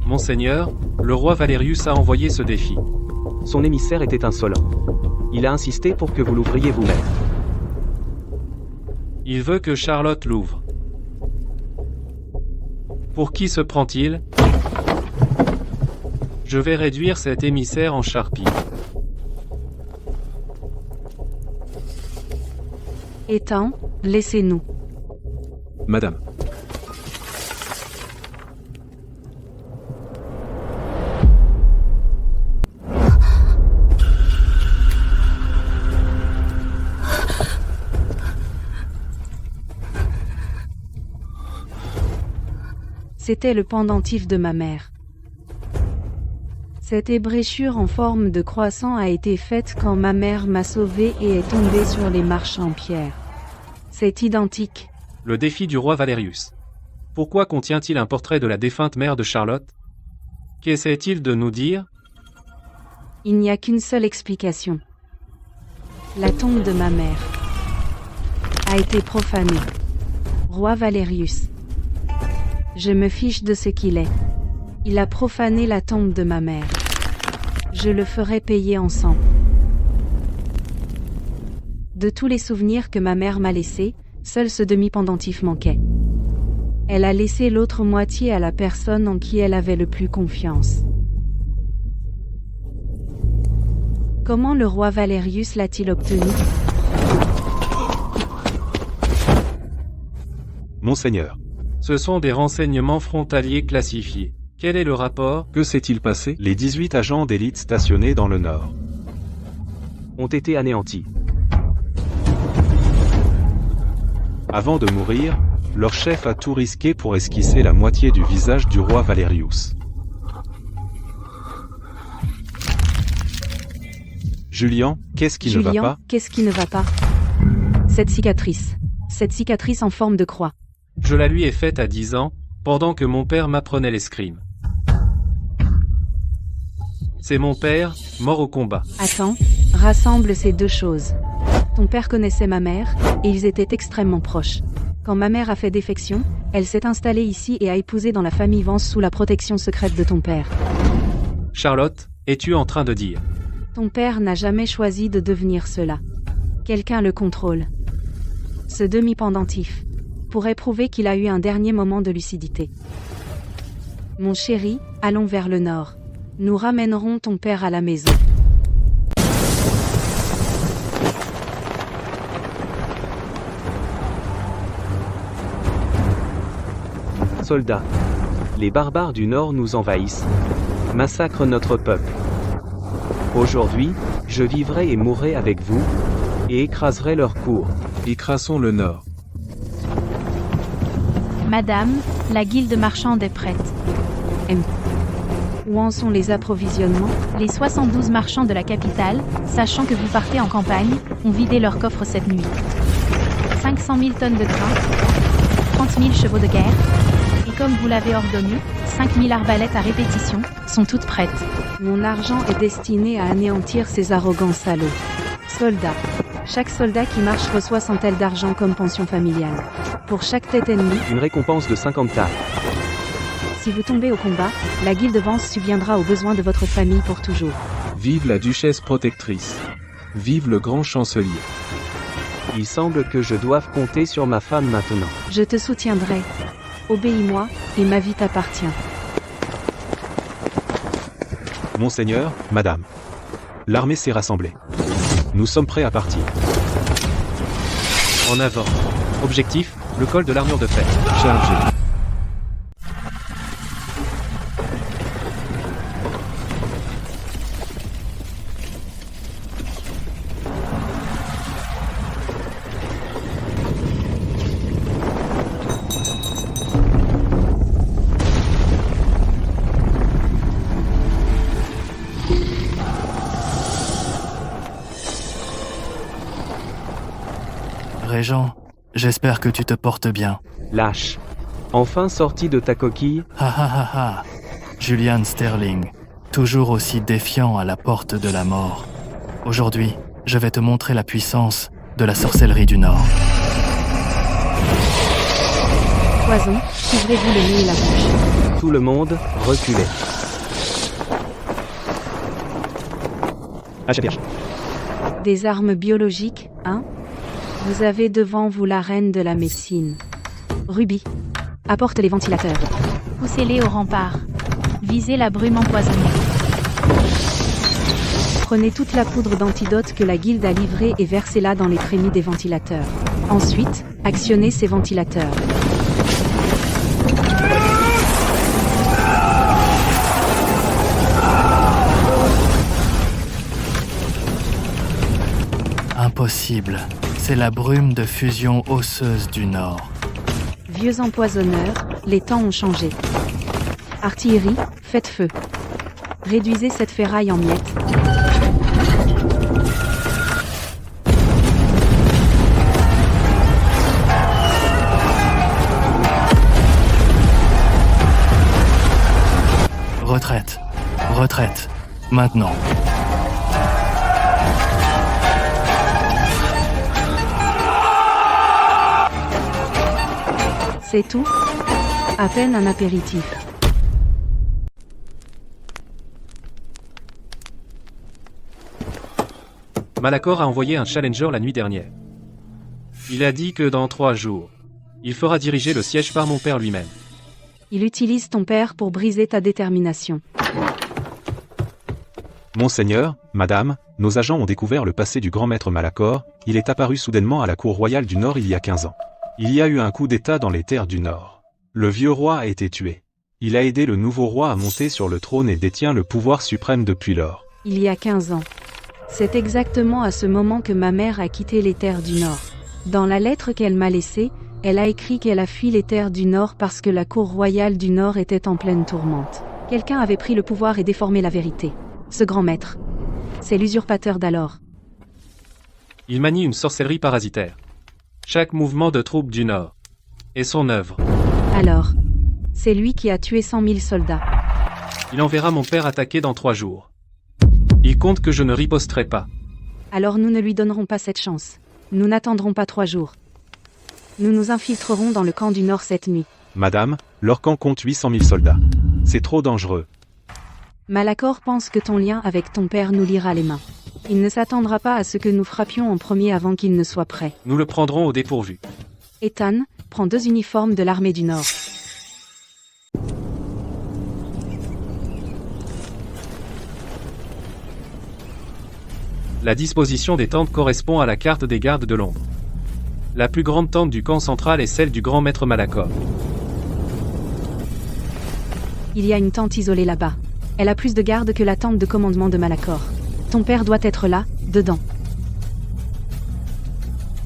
Monseigneur, le roi Valerius a envoyé ce défi. Son émissaire était insolent. Il a insisté pour que vous l'ouvriez vous-même. Il veut que Charlotte l'ouvre. Pour qui se prend-il? Je vais réduire cet émissaire en charpie. Ethan, laissez-nous. Madame. C'était le pendentif de ma mère. Cette ébréchure en forme de croissant a été faite quand ma mère m'a sauvée et est tombée sur les marches en pierre. C'est identique. Le défi du roi Valerius. Pourquoi contient-il un portrait de la défunte mère de Charlotte? Qu'essaie-t-il de nous dire? Il n'y a qu'une seule explication. La tombe de ma mère a été profanée. Roi Valerius. Je me fiche de ce qu'il est. Il a profané la tombe de ma mère. Je le ferai payer en sang. De tous les souvenirs que ma mère m'a laissés, seul ce demi-pendentif manquait. Elle a laissé l'autre moitié à la personne en qui elle avait le plus confiance. Comment le roi Valerius l'a-t-il obtenu? Monseigneur. Ce sont des renseignements frontaliers classifiés. Quel est le rapport? Que s'est-il passé? Les 18 agents d'élite stationnés dans le nord ont été anéantis. Avant de mourir, leur chef a tout risqué pour esquisser la moitié du visage du roi Valerius. Julian, qu'est-ce qui ne va pas? Qu'est-ce qui ne va pas? Cette cicatrice en forme de croix. Je la lui ai faite à 10 ans, pendant que mon père m'apprenait l'escrime. C'est mon père, mort au combat. Attends, rassemble ces deux choses. Ton père connaissait ma mère, et ils étaient extrêmement proches. Quand ma mère a fait défection, elle s'est installée ici et a épousé dans la famille Vance sous la protection secrète de ton père. Charlotte, es-tu en train de dire? Ton père n'a jamais choisi de devenir cela. Quelqu'un le contrôle. Ce demi-pendentif pourrait prouver qu'il a eu un dernier moment de lucidité. Mon chéri, allons vers le nord. Nous ramènerons ton père à la maison. Soldats. Les barbares du Nord nous envahissent, massacrent notre peuple. Aujourd'hui, je vivrai et mourrai avec vous, et écraserai leur cour. Écrasons le Nord. Madame, la guilde marchande est prête. Où en sont les approvisionnements? Les 72 marchands de la capitale, sachant que vous partez en campagne, ont vidé leurs coffres cette nuit. 500 000 tonnes de grains, 30 000 chevaux de guerre, et comme vous l'avez ordonné, 5 000 arbalètes à répétition, sont toutes prêtes. Mon argent est destiné à anéantir ces arrogants salauds. Soldats. Chaque soldat qui marche reçoit 100 tels d'argent comme pension familiale. Pour chaque tête ennemie, une récompense de 50 tailles. Si vous tombez au combat, la guilde Vance subviendra aux besoins de votre famille pour toujours. Vive la duchesse protectrice. Vive le grand chancelier. Il semble que je doive compter sur ma femme maintenant. Je te soutiendrai. Obéis-moi, et ma vie t'appartient. Monseigneur, Madame. L'armée s'est rassemblée. Nous sommes prêts à partir. En avant. Objectif, le col de l'armure de fer. Chargé. Régent, j'espère que tu te portes bien. Lâche. Enfin sorti de ta coquille? Ha ha ha ha. Julian Sterling, toujours aussi défiant à la porte de la mort. Aujourd'hui, je vais te montrer la puissance de la sorcellerie du Nord. Poison, couvrez-vous le nez et la bouche. Tout le monde, reculez. Des armes biologiques, hein? Vous avez devant vous la reine de la médecine. Ruby, apporte les ventilateurs. Poussez-les au rempart. Visez la brume empoisonnée. Prenez toute la poudre d'antidote que la guilde a livrée et versez-la dans les trémies des ventilateurs. Ensuite, actionnez ces ventilateurs. Impossible. C'est la brume de fusion osseuse du Nord. Vieux empoisonneurs, les temps ont changé. Artillerie, faites feu. Réduisez cette ferraille en miettes. Retraite. Retraite. Maintenant. C'est tout? À peine un apéritif. Malachor a envoyé un challenger la nuit dernière. Il a dit que dans 3 jours, il fera diriger le siège par mon père lui-même. Il utilise ton père pour briser ta détermination. Monseigneur, Madame, nos agents ont découvert le passé du grand maître Malachor, il est apparu soudainement à la cour royale du Nord il y a 15 ans. Il y a eu un coup d'état dans les terres du Nord. Le vieux roi a été tué. Il a aidé le nouveau roi à monter sur le trône et détient le pouvoir suprême depuis lors. Il y a 15 ans. C'est exactement à ce moment que ma mère a quitté les terres du Nord. Dans la lettre qu'elle m'a laissée, elle a écrit qu'elle a fui les terres du Nord parce que la cour royale du Nord était en pleine tourmente. Quelqu'un avait pris le pouvoir et déformé la vérité. Ce grand maître. C'est l'usurpateur d'alors. Il manie une sorcellerie parasitaire. Chaque mouvement de troupes du Nord est son œuvre. Alors, c'est lui qui a tué 100 000 soldats. Il enverra mon père attaquer dans 3 jours. Il compte que je ne riposterai pas. Alors nous ne lui donnerons pas cette chance. Nous n'attendrons pas 3 jours. Nous nous infiltrerons dans le camp du Nord cette nuit. Madame, leur camp compte 800 000 soldats. C'est trop dangereux. Malachor pense que ton lien avec ton père nous liera les mains. Il ne s'attendra pas à ce que nous frappions en premier avant qu'il ne soit prêt. Nous le prendrons au dépourvu. Ethan, prends 2 uniformes de l'armée du Nord. La disposition des tentes correspond à la carte des gardes de l'ombre. La plus grande tente du camp central est celle du grand maître Malachor. Il y a une tente isolée là-bas. Elle a plus de gardes que la tente de commandement de Malachor. Ton père doit être là, dedans.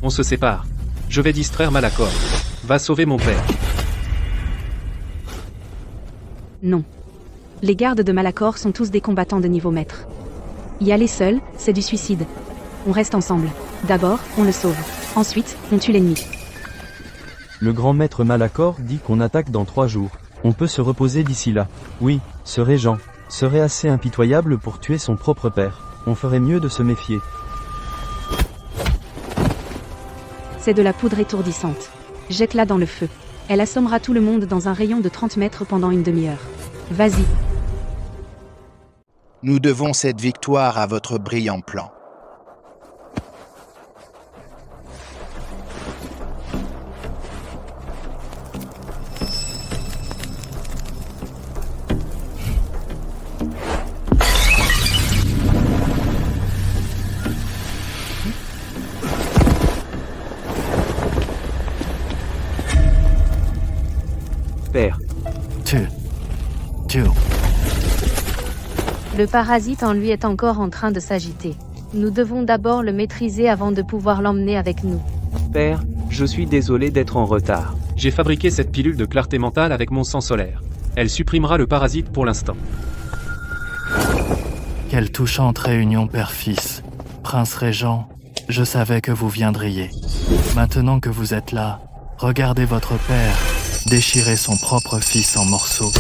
On se sépare. Je vais distraire Malachor. Va sauver mon père. Non. Les gardes de Malachor sont tous des combattants de niveau maître. Y aller seul, c'est du suicide. On reste ensemble. D'abord, on le sauve. Ensuite, on tue l'ennemi. Le grand maître Malachor dit qu'on attaque dans 3 jours. On peut se reposer d'ici là. Oui, ce régent serait assez impitoyable pour tuer son propre père. On ferait mieux de se méfier. C'est de la poudre étourdissante. Jette-la dans le feu. Elle assommera tout le monde dans un rayon de 30 mètres pendant une demi-heure. Vas-y. Nous devons cette victoire à votre brillant plan. Père. Tu. Le parasite en lui est encore en train de s'agiter. Nous devons d'abord le maîtriser avant de pouvoir l'emmener avec nous. Père, je suis désolé d'être en retard. J'ai fabriqué cette pilule de clarté mentale avec mon sang solaire. Elle supprimera le parasite pour l'instant. Quelle touchante réunion père-fils. Prince Régent, je savais que vous viendriez. Maintenant que vous êtes là, regardez votre père déchirer son propre fils en morceaux.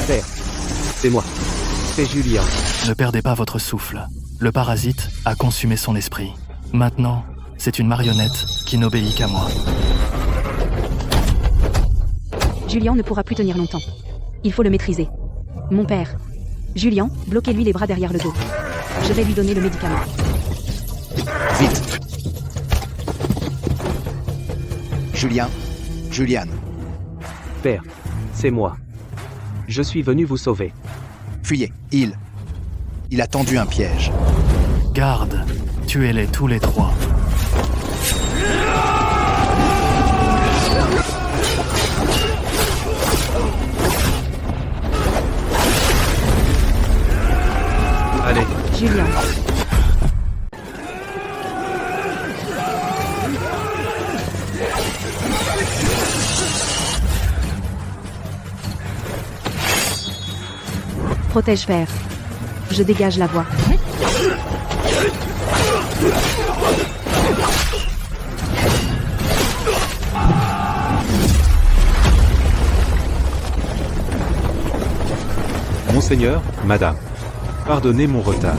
Père, c'est moi. C'est Julien. Ne perdez pas votre souffle. Le parasite a consumé son esprit. Maintenant, c'est une marionnette qui n'obéit qu'à moi. Julien ne pourra plus tenir longtemps. Il faut le maîtriser. Mon père. Julien, bloquez-lui les bras derrière le dos. Je vais lui donner le médicament. Vite. Julian. Père, c'est moi. Je suis venu vous sauver. Fuyez. Il a tendu un piège. Garde, tuez-les tous les 3. Allez. Julien. Protège vert. Je dégage la voie. Monseigneur, Madame. Pardonnez mon retard.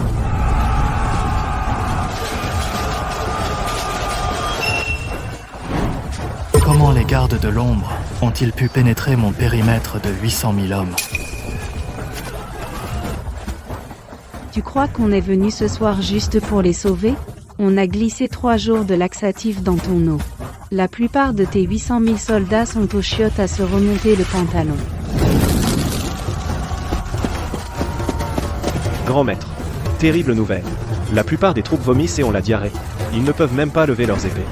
gardes de l'ombre ont-ils pu pénétrer mon périmètre de 800 000 hommes? Tu crois qu'on est venu ce soir juste pour les sauver? On a glissé 3 jours de laxatif dans ton eau. La plupart de tes 800 000 soldats sont aux chiottes à se remonter le pantalon. Grand maître, terrible nouvelle. La plupart des troupes vomissent et ont la diarrhée. Ils ne peuvent même pas lever leurs épées.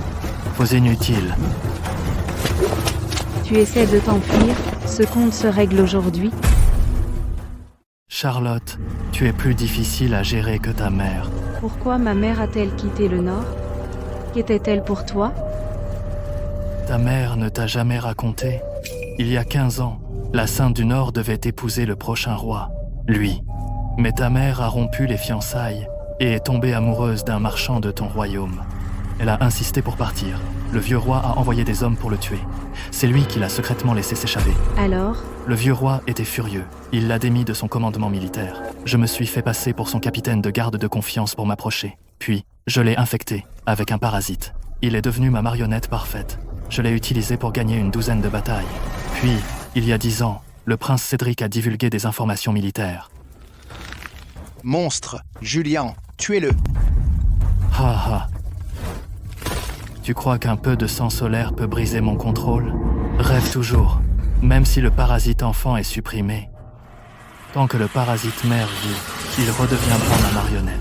Vos inutiles. Tu essaies de t'enfuir, ce compte se règle aujourd'hui. Charlotte, tu es plus difficile à gérer que ta mère. Pourquoi ma mère a-t-elle quitté le Nord? Qu'était-elle pour toi? Ta mère ne t'a jamais raconté? Il y a 15 ans, la Sainte du Nord devait épouser le prochain roi, lui. Mais ta mère a rompu les fiançailles et est tombée amoureuse d'un marchand de ton royaume. Elle a insisté pour partir. Le vieux roi a envoyé des hommes pour le tuer. C'est lui qui l'a secrètement laissé s'échapper. Alors? Le vieux roi était furieux. Il l'a démis de son commandement militaire. Je me suis fait passer pour son capitaine de garde de confiance pour m'approcher. Puis, je l'ai infecté avec un parasite. Il est devenu ma marionnette parfaite. Je l'ai utilisé pour gagner une 12aine de batailles. Puis, il y a 10 ans, le prince Cédric a divulgué des informations militaires. Monstre, Julien, tuez-le. Ha ha. Tu crois qu'un peu de sang solaire peut briser mon contrôle? Rêve toujours, même si le parasite enfant est supprimé. Tant que le parasite mère vit, il redeviendra ma marionnette.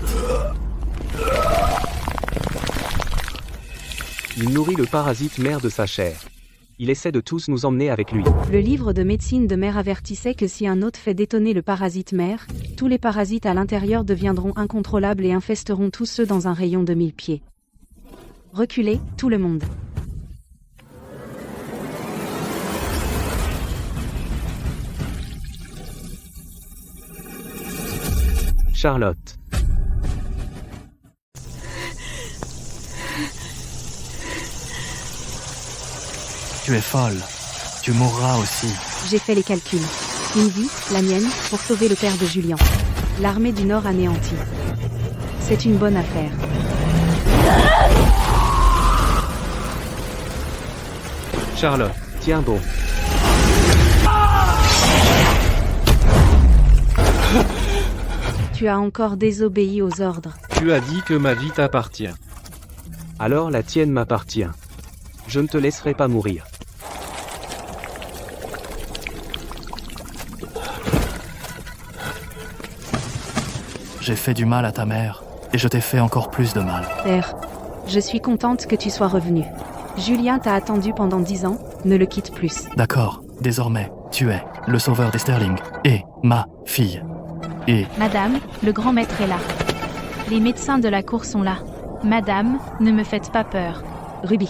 Il nourrit le parasite mère de sa chair. Il essaie de tous nous emmener avec lui. Le livre de médecine de mère avertissait que si un hôte fait détonner le parasite mère, tous les parasites à l'intérieur deviendront incontrôlables et infesteront tous ceux dans un rayon de 1000 pieds. Reculez, tout le monde. Charlotte. Tu es folle. Tu mourras aussi. J'ai fait les calculs. Une vie, la mienne, pour sauver le père de Julien. L'armée du Nord anéantie. C'est une bonne affaire. Charlotte, tiens bon. Tu as encore désobéi aux ordres. Tu as dit que ma vie t'appartient. Alors la tienne m'appartient. Je ne te laisserai pas mourir. J'ai fait du mal à ta mère, et je t'ai fait encore plus de mal. Père, je suis contente que tu sois revenu. Julien t'a attendu pendant 10 ans, ne le quitte plus. D'accord, désormais, tu es le sauveur des Sterling, et ma fille. Et... Madame, le grand maître est là. Les médecins de la cour sont là. Madame, ne me faites pas peur. Ruby,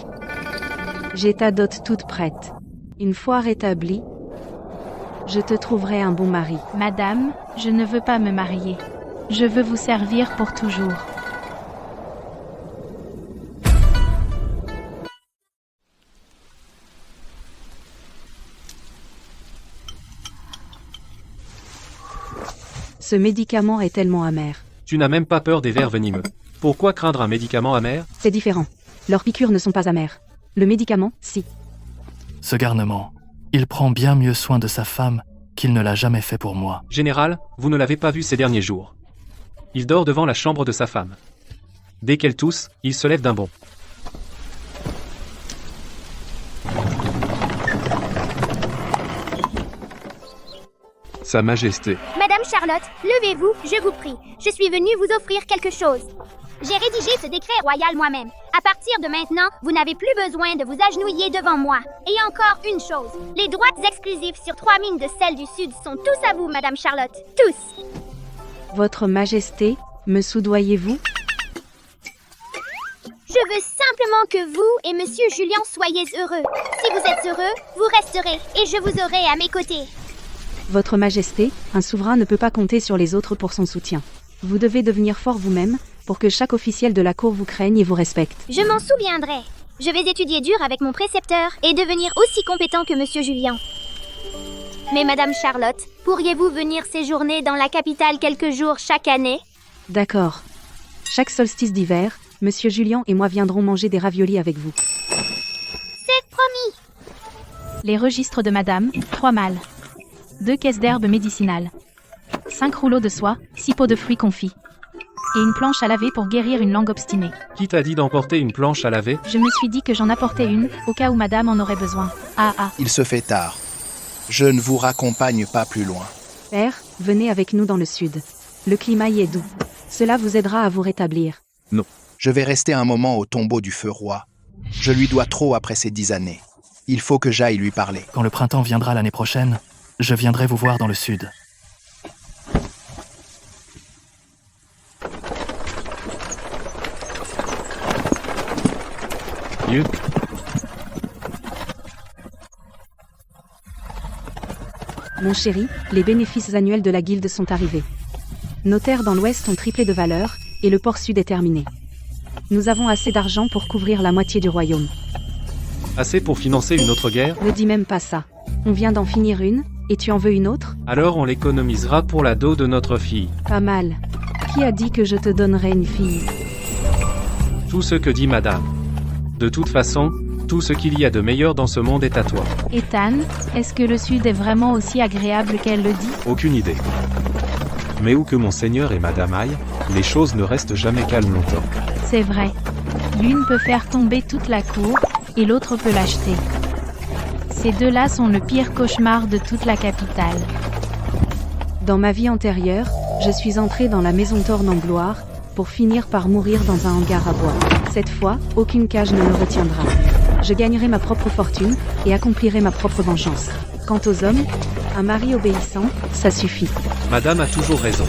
j'ai ta dot toute prête. Une fois rétablie, je te trouverai un bon mari. Madame, je ne veux pas me marier. Je veux vous servir pour toujours. Ce médicament est tellement amer. Tu n'as même pas peur des vers venimeux. Pourquoi craindre un médicament amer? C'est différent. Leurs piqûres ne sont pas amères. Le médicament, si. Ce garnement, il prend bien mieux soin de sa femme qu'il ne l'a jamais fait pour moi. Général, vous ne l'avez pas vu ces derniers jours. Il dort devant la chambre de sa femme. Dès qu'elle tousse, il se lève d'un bond. Sa Majesté. Madame Charlotte, levez-vous, je vous prie. Je suis venue vous offrir quelque chose. J'ai rédigé ce décret royal moi-même. À partir de maintenant, vous n'avez plus besoin de vous agenouiller devant moi. Et encore une chose, les droits exclusifs sur 3 mines de sel du Sud sont tous à vous, Madame Charlotte. Tous. Votre Majesté, me soudoyez-vous? Je veux simplement que vous et Monsieur Julien soyez heureux. Si vous êtes heureux, vous resterez et je vous aurai à mes côtés. Votre Majesté, un souverain ne peut pas compter sur les autres pour son soutien. Vous devez devenir fort vous-même, pour que chaque officiel de la cour vous craigne et vous respecte. Je m'en souviendrai. Je vais étudier dur avec mon précepteur et devenir aussi compétent que Monsieur Julien. Mais Madame Charlotte, pourriez-vous venir séjourner dans la capitale quelques jours chaque année? D'accord. Chaque solstice d'hiver, Monsieur Julien et moi viendrons manger des raviolis avec vous. C'est promis. Les registres de madame, 3 mâles. 2 caisses d'herbes médicinales. 5 rouleaux de soie, 6 pots de fruits confits. Et une planche à laver pour guérir une langue obstinée. Qui t'a dit d'emporter une planche à laver? Je me suis dit que j'en apportais une, au cas où madame en aurait besoin. Il se fait tard. Je ne vous raccompagne pas plus loin. Père, venez avec nous dans le sud. Le climat y est doux. Cela vous aidera à vous rétablir. Non. Je vais rester un moment au tombeau du feu roi. Je lui dois trop après ces 10 années. Il faut que j'aille lui parler. Quand le printemps viendra l'année prochaine, je viendrai vous voir dans le sud. Mon chéri, les bénéfices annuels de la guilde sont arrivés. Nos terres dans l'ouest ont triplé de valeur, et le port sud est terminé. Nous avons assez d'argent pour couvrir la moitié du royaume. Assez pour financer une autre guerre? Ne dis même pas ça. On vient d'en finir une, et tu en veux une autre? Alors on l'économisera pour la dot de notre fille. Pas mal. Qui a dit que je te donnerais une fille? Tout ce que dit madame. De toute façon, tout ce qu'il y a de meilleur dans ce monde est à toi. Ethan, est-ce que le sud est vraiment aussi agréable qu'elle le dit? Aucune idée. Mais où que monseigneur et madame aillent, les choses ne restent jamais calmes longtemps. C'est vrai. L'une peut faire tomber toute la cour, et l'autre peut l'acheter. Ces deux-là sont le pire cauchemar de toute la capitale. Dans ma vie antérieure, je suis entrée dans la maison Thorn en gloire, pour finir par mourir dans un hangar à bois. Cette fois, aucune cage ne me retiendra. Je gagnerai ma propre fortune, et accomplirai ma propre vengeance. Quant aux hommes, un mari obéissant, ça suffit. Madame a toujours raison.